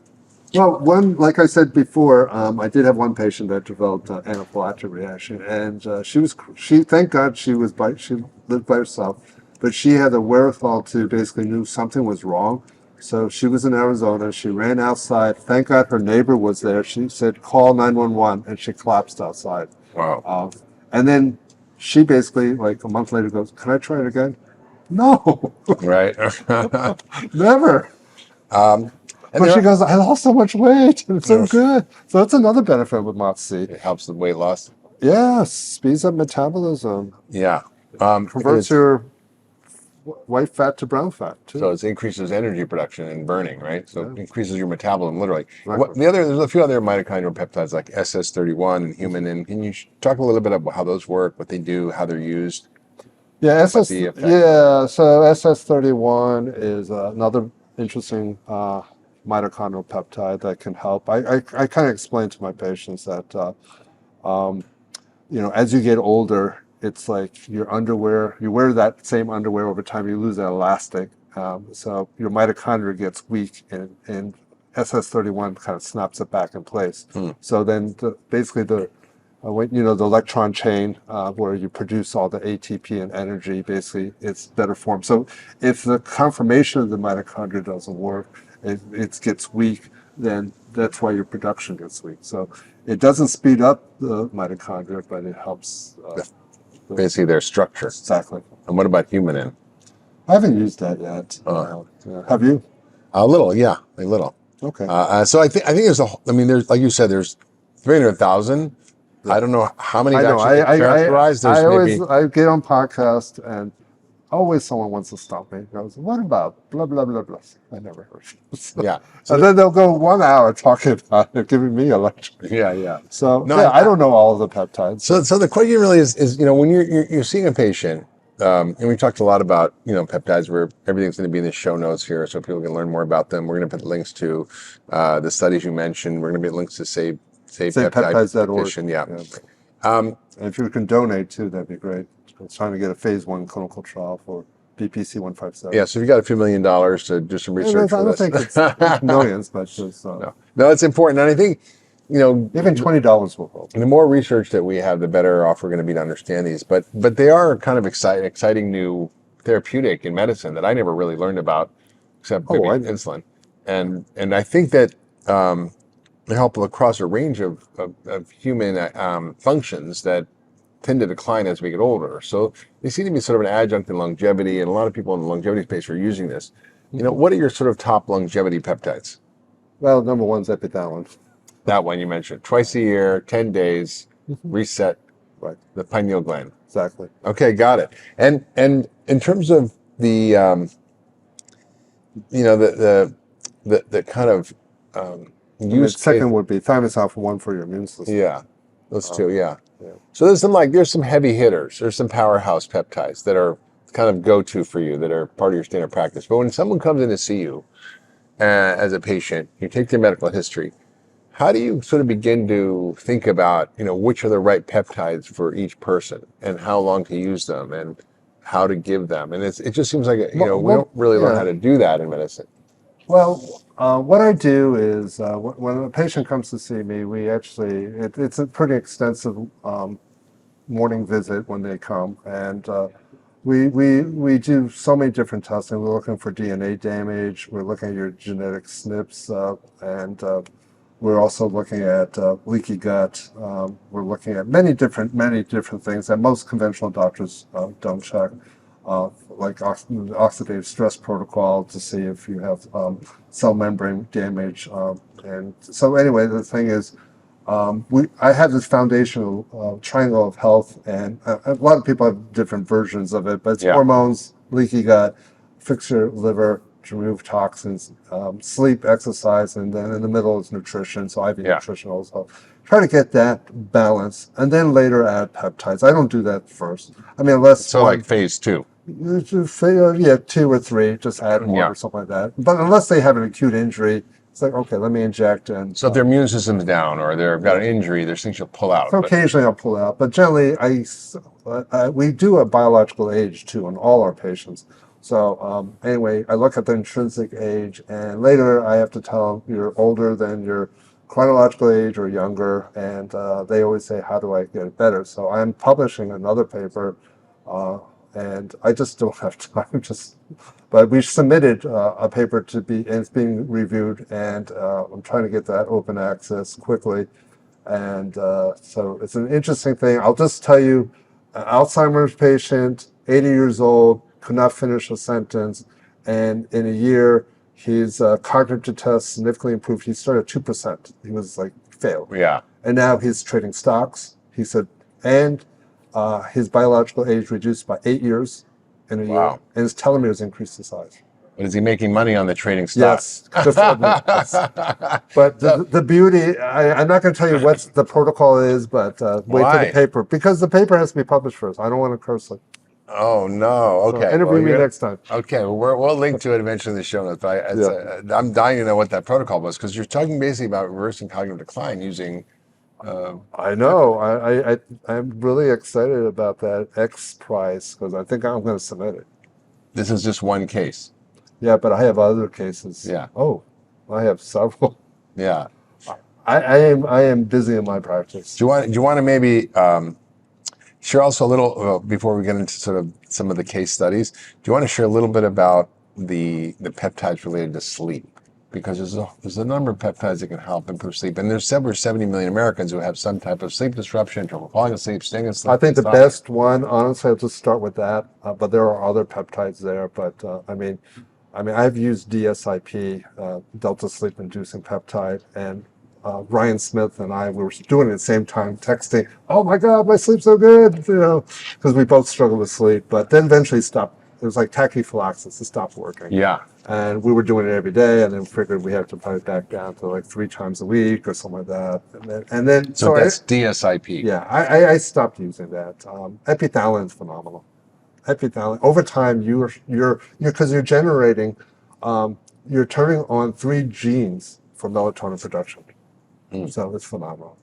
Well, like I said before, I did have one patient that developed an anaphylactic reaction, and she thank God she lived by herself, but she had the wherewithal to basically knew something was wrong. So she was in Arizona. She ran outside. Thank God her neighbor was there. She said, "Call 911," and she collapsed outside. Wow. And then she basically, like a month later, goes, "Can I try it again?" No, Right. never. But she goes, "I lost so much weight. It's so good." So that's another benefit with MOTC. It helps with weight loss. Yes, speeds up metabolism. Yeah. Converts your white fat to brown fat too. So it increases energy production and burning, right? So it increases your metabolism, literally. Exactly. There's a few other mitochondrial peptides like SS31 and Human. And can you talk a little bit about how those work, what they do, how they're used? So SS31 is another interesting mitochondrial peptide that can help. I kind of explain to my patients that as you get older, it's like your underwear. You wear that same underwear over time. You lose that elastic, so your mitochondria gets weak, and SS31 kind of snaps it back in place. So then, the electron chain where you produce all the ATP and energy, basically it's better form. So if the conformation of the mitochondria doesn't work, it gets weak, then that's why your production gets weak. So it doesn't speed up the mitochondria, but it helps. Basically their structure. Exactly. And what about Human? I haven't used that yet. Have you? A little. Okay. So I think there's there's, like you said, there's 300,000. I don't know how many actually characterized. I get on podcast and always someone wants to stop me. Goes, "What about blah blah blah blah?" I never heard. Yeah. So then they'll go 1 hour talking about it, giving me a lecture. Yeah. So I don't know all of the peptides. So the question really is when you're seeing a patient, and we talked a lot about peptides, where everything's going to be in the show notes here, so people can learn more about them. We're going to put links to the studies you mentioned. We're going to put links to Save Peptides.org. Petition. Yeah. And if you can donate too, that'd be great. I was trying to get a phase 1 clinical trial for BPC 157. Yeah, so if you got a few $1 million to do some research I don't think it's millions, but just no, it's important. And I think Even $20 will help. the more research that we have, the better off we're going to be to understand these. But they are kind of exciting new therapeutic in medicine that I never really learned about, except maybe insulin. And I think that they help across a range of human functions that tend to decline as we get older. So they seem to be sort of an adjunct in longevity, and a lot of people in the longevity space are using this. What are your sort of top longevity peptides? Well, number one is Epithalon. That one you mentioned. Twice a year, 10 days, reset Right. the pineal gland. Exactly. Okay, got it. And in terms of the the kind of use second would be thymus alpha 1 for your immune system. Yeah, those two, yeah. Yeah. So there's some heavy hitters. There's some powerhouse peptides that are kind of go-to for you, that are part of your standard practice. But when someone comes in to see you as a patient, you take their medical history, how do you sort of begin to think about, which are the right peptides for each person and how long to use them and how to give them? And it just seems like, we don't really learn how to do that in medicine. Well, what I do is when a patient comes to see me, we actually, it's a pretty extensive morning visit when they come. And we do so many different testing. We're looking for DNA damage. We're looking at your genetic SNPs, and we're also looking at leaky gut. We're looking at many different things that most conventional doctors don't check, like oxidative stress protocol to see if you have cell membrane damage. And so anyway, the thing is, I have this foundational triangle of health, and a lot of people have different versions of it, but it's hormones, leaky gut, fix your liver, to remove toxins, sleep, exercise, and then in the middle is nutrition, so IV nutrition also. Try to get that balance, and then later add peptides. I don't do that first. I mean, unless... So like phase 2? Yeah, 2 or 3, just add one or something like that. But unless they have an acute injury, it's like, okay, let me inject. And so if their immune system's down or they've got an injury, there's things you'll pull out. So occasionally I'll pull out, but generally we do a biological age too in all our patients. So anyway, I look at the intrinsic age, and later I have to tell them you're older than your chronological age or younger, and they always say, how do I get it better? So I'm publishing another paper, and I just don't have time. But we submitted a paper and it's being reviewed, and I'm trying to get that open access quickly. And so it's an interesting thing. I'll just tell you, an Alzheimer's patient, 80 years old, could not finish a sentence, and in a year, his cognitive test significantly improved. He started at 2%. He was like failed. Yeah. And now he's trading stocks. He said, and his biological age reduced by 8 years in a year, and his telomeres increased in size. But is he making money on the trading stocks? Yes. But the beauty, I'm not going to tell you what the protocol is, but wait for the paper, because the paper has to be published first. I don't want to curse it. Oh, no. Okay. So interview me next time. Okay. Well, we'll link to it eventually in the show notes. But I'm dying to know what that protocol was, because you're talking basically about reversing cognitive decline using... I know. I'm really excited about that X prize, because I think I'm going to submit it. This is just one case. Yeah, but I have other cases. Yeah. Oh, I have several. Yeah. I am busy in my practice. Do you want to maybe share also a little, before we get into sort of some of the case studies, do you want to share a little bit about the peptides related to sleep? Because there's a number of peptides that can help improve sleep. And there's over 70 million Americans who have some type of sleep disruption, trouble falling asleep, staying asleep. I think the best one, honestly, I'll just start with that. But there are other peptides there. But I mean, I've used DSIP, Delta Sleep Inducing Peptide, and Ryan Smith and I were doing it at the same time, texting, oh my God, my sleep's so good, because we both struggle with sleep. But then eventually stopped. It was like tachyphylaxis, it stopped working. Yeah. And we were doing it every day, and then figured we had to put it back down to like 3 times a week or something like that. And then so that's DSIP. Yeah, I stopped using that. Epithalon is phenomenal. Epithalon, over time, because you're generating, you're turning on 3 genes for melatonin production. So it's phenomenal.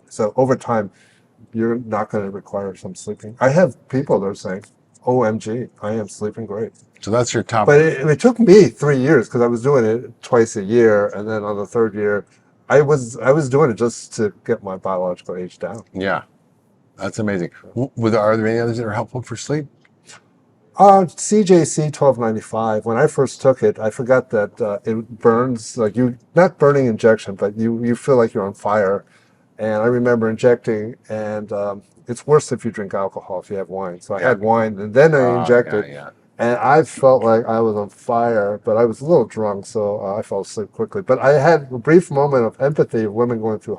So over time, you're not going to require some sleeping. I have people that are saying, OMG, I am sleeping great. So that's your top. But it took me 3 years, because I was doing it twice a year, and then on the 3rd year, I was doing it just to get my biological age down. Yeah, that's amazing. Are there any others that are helpful for sleep? CJC 1295. When I first took it, I forgot that it burns like not burning injection, but you feel like you're on fire. And I remember injecting, and it's worse if you drink alcohol, if you have wine. So I had wine, and then I injected, and I felt like I was on fire, but I was a little drunk, so I fell asleep quickly. But I had a brief moment of empathy of women going through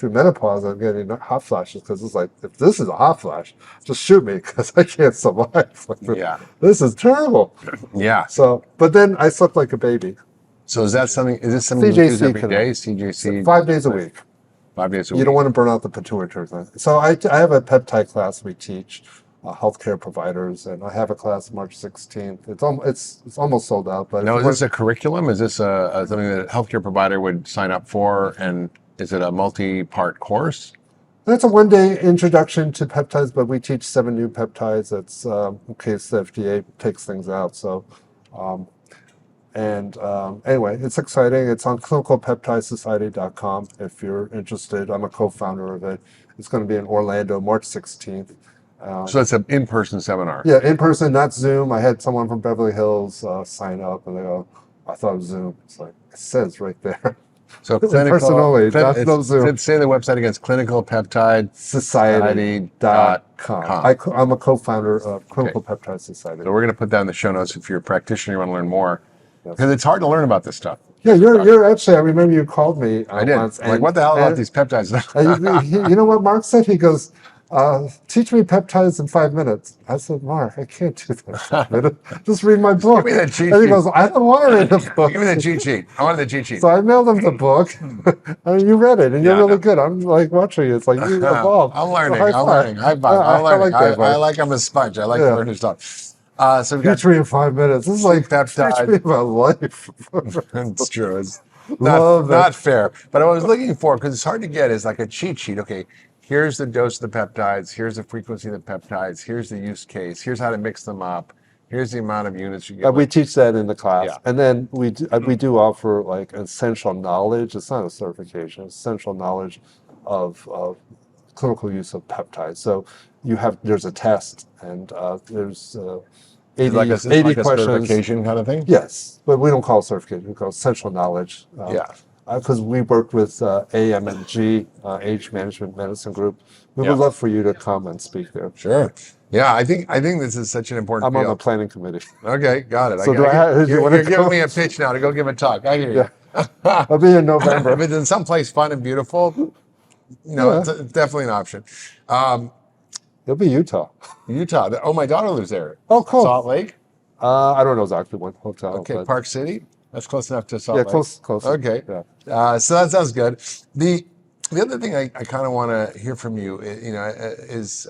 menopause and getting hot flashes, because it's like, if this is a hot flash, just shoot me, because I can't survive. Like, this is terrible. Yeah. So, but then I slept like a baby. So is this something you use every day? CJC? 5 days a week. 5 days a week. You don't want to burn out the pituitary gland. So I have a peptide class we teach healthcare providers, and I have a class March 16th. It's almost sold out. But now, is this a curriculum? Is this something that a healthcare provider would sign up for? And is it a multi-part course? That's a one-day introduction to peptides, but we teach 7 new peptides. That's in case the FDA takes things out. So, anyway, it's exciting. It's on clinicalpeptidesociety.com if you're interested. I'm a co-founder of it. It's going to be in Orlando, March 16th. So it's an in-person seminar. Yeah, in person, not Zoom. I had someone from Beverly Hills sign up, and they go, "I thought it was Zoom." It's like, it says right there. So person only, no Zoom. Say the website again. It's clinicalpeptidesociety.com. I'm a co-founder of Clinical Peptide Society. So we're going to put that in the show notes if you're a practitioner, you want to learn more. Because it's hard to learn about this stuff. Yeah, you're actually, I remember you called me I did. once. Like, what the hell about these peptides? You know what Mark said? He goes, teach me peptides in 5 minutes. I said, Mark, I can't do that in 5 minutes. Just read my book. Give me that cheat and he sheet. goes, I don't want to read the book. Give me the cheat sheet. I wanted the cheat sheet. So I mailed him the book. I mean, you read it, and you're really good. I'm like watching you. It's like you evolved. I'm learning. So I'm learning. High five. I'm learning. I like I'm a sponge. I like to learn new stuff. So we've got teach me in 5 minutes. This is like peptide. teach me about life. It's true. It's not fair. But what I was looking for, because it's hard to get, is like a cheat sheet. Okay, here's the dose of the peptides. Here's the frequency of the peptides. Here's the use case. Here's how to mix them up. Here's the amount of units you get. We teach that in the class, and then we do offer like essential knowledge. It's not a certification. It's essential knowledge of clinical use of peptides. So there's a test, and there's 80, like a 80 questions. Certification kind of thing? Yes, but we don't call it certification. We call it essential knowledge. Because we worked with AMNG, Age Management Medicine Group. We would love for you to come and speak there. Sure. Yeah, I think this is such an important field. I'm on the planning committee. Okay, got it. So you're giving me a pitch now to go give a talk. I hear you. I'll be in November. If it's in someplace fun and beautiful, it's definitely an option. It'll be Utah. Utah. Oh, my daughter lives there. Oh, cool. Salt Lake? I don't know exactly what hotel. Okay, Park City? That's close enough to Salt Lake. Yeah, close. Okay. Yeah. So that sounds good. The other thing I kind of want to hear from you, is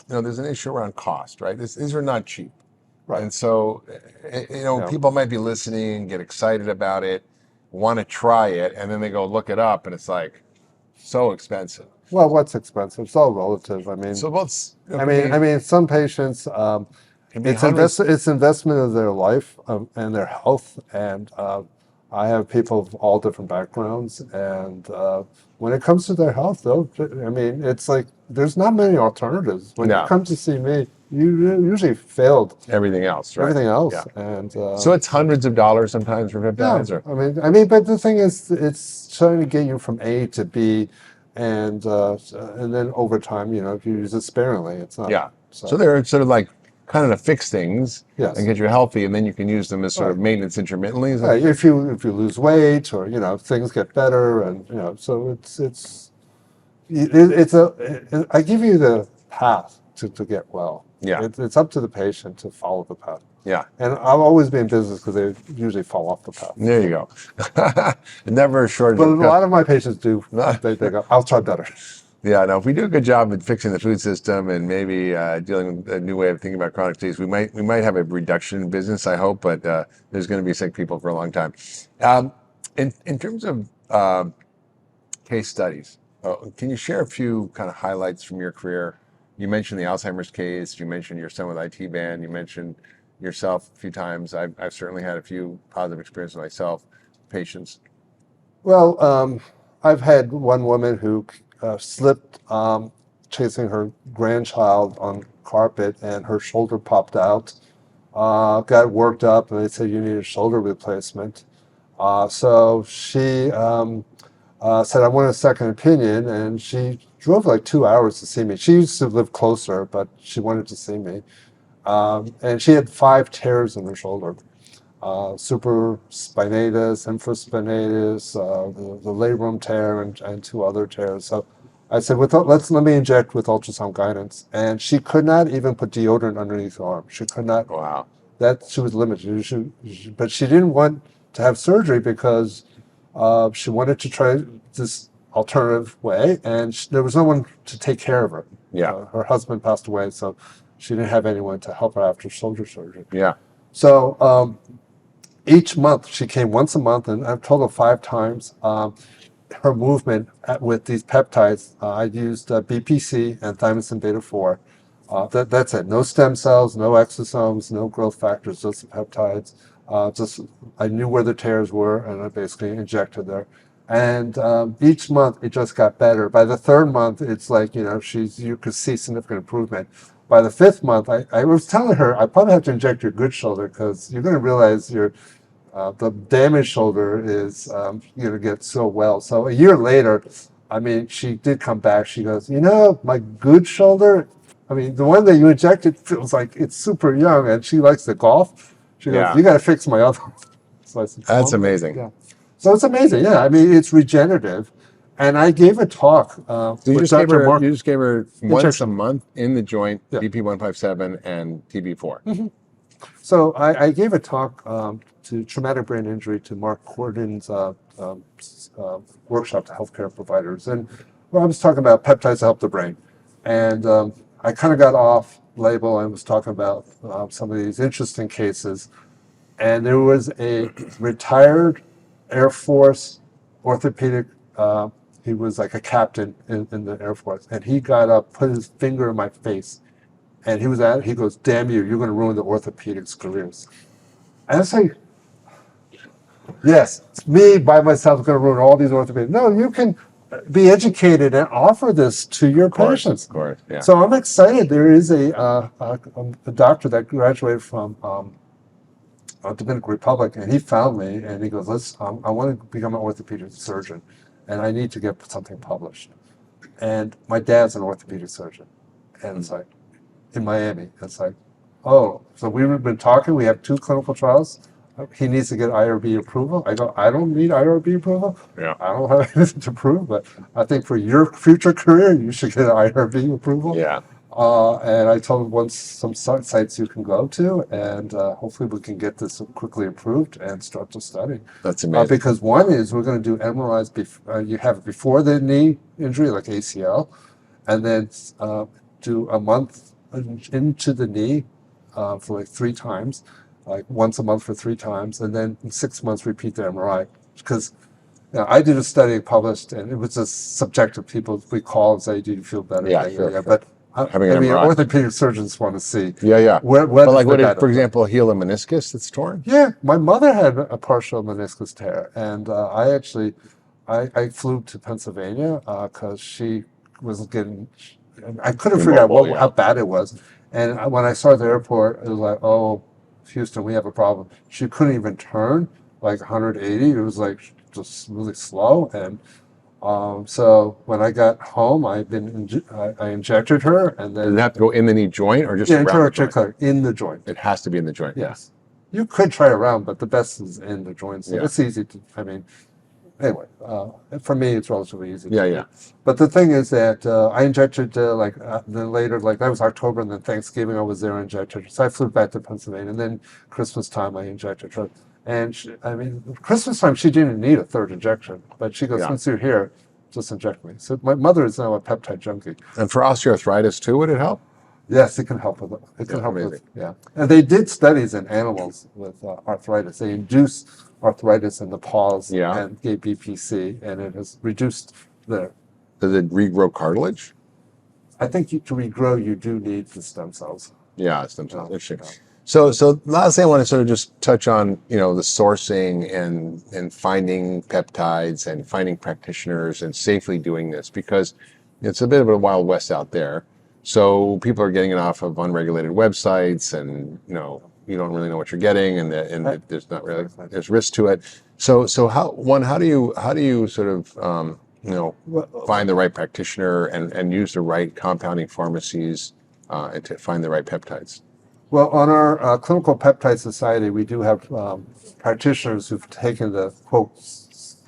there's an issue around cost, right? These are not cheap. Right. And so, people might be listening, get excited about it, want to try it, and then they go look it up, and it's like so expensive. Well, what's expensive? It's all relative. I mean, some patients, it's investment of their life and their health, and I have people of all different backgrounds, and when it comes to their health, though, it's like there's not many alternatives. When you come to see me, you usually failed everything else, right? Everything else, and so it's hundreds of dollars sometimes for peptides. Yeah, but the thing is, it's trying to get you from A to B. And then over time, if you use it sparingly, it's not. Yeah. So they're sort of like kind of to fix things and get you healthy, and then you can use them as sort of maintenance intermittently. If you lose weight, or things get better, and so I give you the path to get well. Yeah. It's up to the patient to follow the path. Yeah. And I've always been in business because they usually fall off the path. There you go. Never a shortage. But a lot of my patients do. They go, I'll try better. Yeah, no, if we do a good job at fixing the food system and maybe dealing with a new way of thinking about chronic disease, we might have a reduction in business, I hope, but there's going to be sick people for a long time. In terms of case studies, can you share a few kind of highlights from your career? You mentioned the Alzheimer's case. You mentioned your son with IT band. You mentioned yourself a few times. I've certainly had a few positive experiences myself, patients. Well, I've had one woman who slipped chasing her grandchild on carpet, and her shoulder popped out. Got worked up, and they said you need a shoulder replacement. So she said, I want a second opinion, and she drove like 2 hours to see me. She used to live closer, but she wanted to see me. And she had 5 tears in her shoulder. Supraspinatus, infraspinatus, the labrum tear, and 2 other tears. So I said, let me inject with ultrasound guidance. And she could not even put deodorant underneath her arm. She could not. Wow. She was limited. But she didn't want to have surgery because she wanted to try this alternative way, and there was no one to take care of her. Yeah. Her husband passed away, so she didn't have anyone to help her after shoulder surgery. Yeah. So each month, she came once a month, and I've told her 5 times. Her movement with these peptides, I used BPC and thymosin beta 4. That's it. No stem cells, no exosomes, no growth factors, just the peptides. I knew where the tears were, and I basically injected there. And each month it just got better. By the 3rd month, it's like you could see significant improvement. By the 5th month, I was telling her I probably have to inject your good shoulder because you're going to realize the damaged shoulder is going to get so well. So a year later, I mean, she did come back. She goes, my good shoulder. I mean, the one that you injected feels like it's super young, and she likes to golf. She goes, you got to fix my other one. So I said, that's amazing. Yeah. So it's amazing. Yeah. I mean, it's regenerative. And I gave a talk You with just gave Dr. Mark. her once Injection. a month in the joint, Yeah. BP157 and TB4. So I gave a talk to traumatic brain injury to Mark Corden's workshop to healthcare providers. And I was talking about peptides to help the brain. And I kind of got off label and was talking about some of these interesting cases. And there was a retired Air Force orthopedic, he was like a captain in the Air Force. And he got up, put his finger in my face. And he goes, damn you, you're going to ruin the orthopedics careers. And I was like, yes, it's me by myself going to ruin all these orthopedics. No, you can be educated and offer this to your patients. Of course, yeah. So I'm excited. There is a doctor that graduated from Dominican Republic, and he found me, and he goes, I want to become an orthopedic surgeon, and I need to get something published. And my dad's an orthopedic surgeon. And it's like, in Miami. It's like, oh, so we've been talking. We have 2 clinical trials. He needs to get IRB approval. I go, I don't need IRB approval. Yeah. I don't have anything to prove, but I think for your future career, you should get an IRB approval. Yeah. And I told him some sites you can go to, and hopefully we can get this quickly approved and start the study. That's amazing. Because one is we're going to do MRIs. You have it before the knee injury, like ACL, and then do a month into the knee for like 3 times, like once a month for 3 times, and then in 6 months repeat the MRI. Because I did a study published, and it was just subjective. We call and say, "Do you feel better?" Yeah, sure. But Having an MRI. orthopedic surgeons want to see. Yeah. What But like, what for example, heal a meniscus that's torn? Yeah, my mother had a partial meniscus tear, and I flew to Pennsylvania because she was getting. I couldn't figure out how bad it was, and when I saw her at the airport, it was like, "Oh, Houston, we have a problem." She couldn't even turn like 180. It was like just really slow, and so when I got home, I injected her, and then Does it have to go in the knee joint or just around the joint? In the joint. It has to be in the joint. Yes. You could try around, but the best is in the joints. Yeah. It's easy to, anyway, for me, it's relatively easy. Yeah. But the thing is that I injected then later, like that was October, and then Thanksgiving I was there and injected her. So I flew back to Pennsylvania, and then Christmas time I injected her. And Christmas time she didn't need a 3rd injection, but she goes, since you're here, just inject me. So my mother is now a peptide junkie. And for osteoarthritis too, would it help? Yes, it can help with it. It can help with, And they did studies in animals with arthritis. They induced arthritis in the paws and gave BPC, and it has reduced the. Does it regrow cartilage? I think to regrow, you do need the stem cells. Yeah, stem cells. Interesting. So last thing I want to sort of just touch on, the sourcing and finding peptides and finding practitioners and safely doing this, because it's a bit of a wild west out there. So people are getting it off of unregulated websites, and you don't really know what you're getting, and there's not really there's risk to it. So how do you sort of find the right practitioner and use the right compounding pharmacies to find the right peptides? Well, on our Clinical Peptide Society, we do have practitioners who've taken the quotes.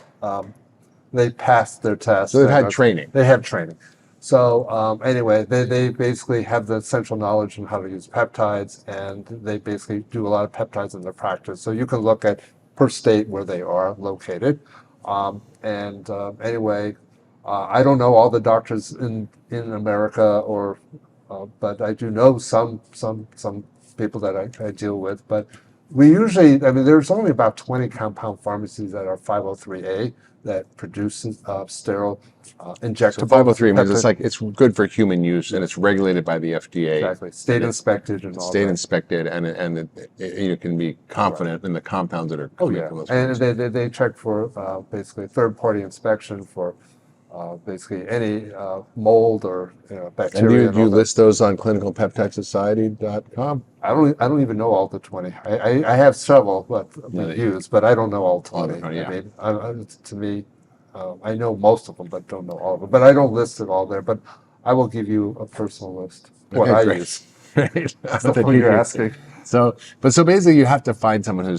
They passed their test. So they've had training. They have training. So anyway, they basically have the essential knowledge on how to use peptides, and they basically do a lot of peptides in their practice. So you can look at per state where they are located. Anyway, I don't know all the doctors in America, but I do know some people that I deal with. But we usually, there's only about 20 compound pharmacies that are 503A that produces sterile injectable. So 503 means it's good for human use, and it's regulated by the FDA. Exactly, state inspected and all state that. Inspected, and you can be confident in the compounds that are coming from those. And they check for basically third-party inspection for basically any mold or bacteria. And do you list those on clinicalpeptidesociety.com? I don't even know all the 20. I have several we use, but I don't know all 20. To me, I know most of them, but don't know all of them. But I don't list it all there. But I will give you a personal list. What I use. Great. That's what you're asking. So basically, you have to find someone who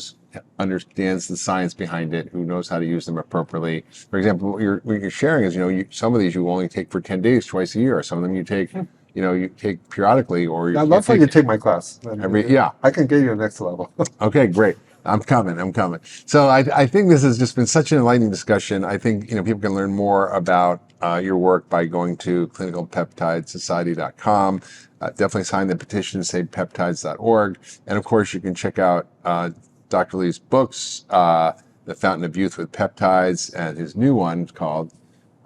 understands the science behind it, who knows how to use them appropriately. For example, what you're sharing is, some of these you only take for 10 days, twice a year. Some of them you take, you take periodically, or I love how you take my class. I can get you the next level. Okay, great. I'm coming. So I think this has just been such an enlightening discussion. I think, people can learn more about your work by going to clinicalpeptidesociety.com. Definitely sign the petition, savepeptides.org. And of course, you can check out Dr. Lee's books, The Fountain of Youth with Peptides, and his new one called,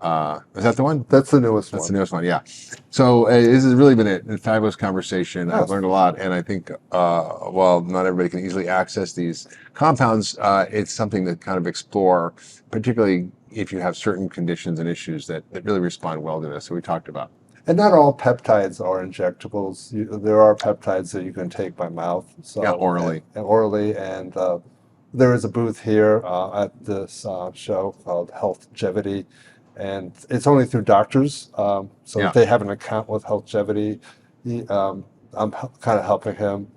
is that the one? That's the newest one. That's the newest one, yeah. So this has really been a fabulous conversation. Yes. I've learned a lot, and I think, while not everybody can easily access these compounds, it's something to kind of explore, particularly if you have certain conditions and issues that really respond well to this, that we talked about. And not all peptides are injectables. There are peptides that you can take by mouth. So, orally. And there is a booth here at this show called Healthgevity, and it's only through doctors. If they have an account with Healthgevity, I'm kind of helping him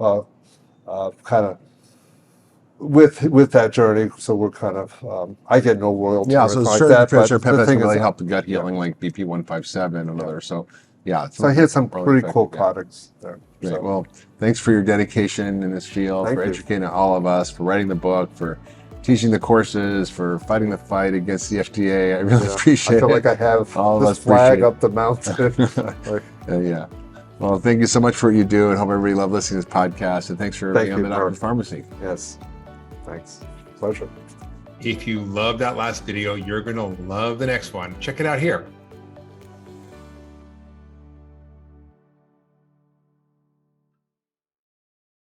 with that journey. So we're kind of, I get no royalty. Yeah, so like certain that, peptides can really help the gut healing, like BP157 and others. So so I had some pretty cool products there. Great. Well, thanks for your dedication in this field, for educating all of us, for writing the book, for teaching the courses, for fighting the fight against the FDA. I really appreciate it. I feel like I have all this flag up the mountain. Yeah. Well, thank you so much for what you do, and hope everybody loved listening to this podcast. And thanks for being on the Doctor's Pharmacy. Yes. Thanks. Pleasure. If you loved that last video, you're going to love the next one. Check it out here.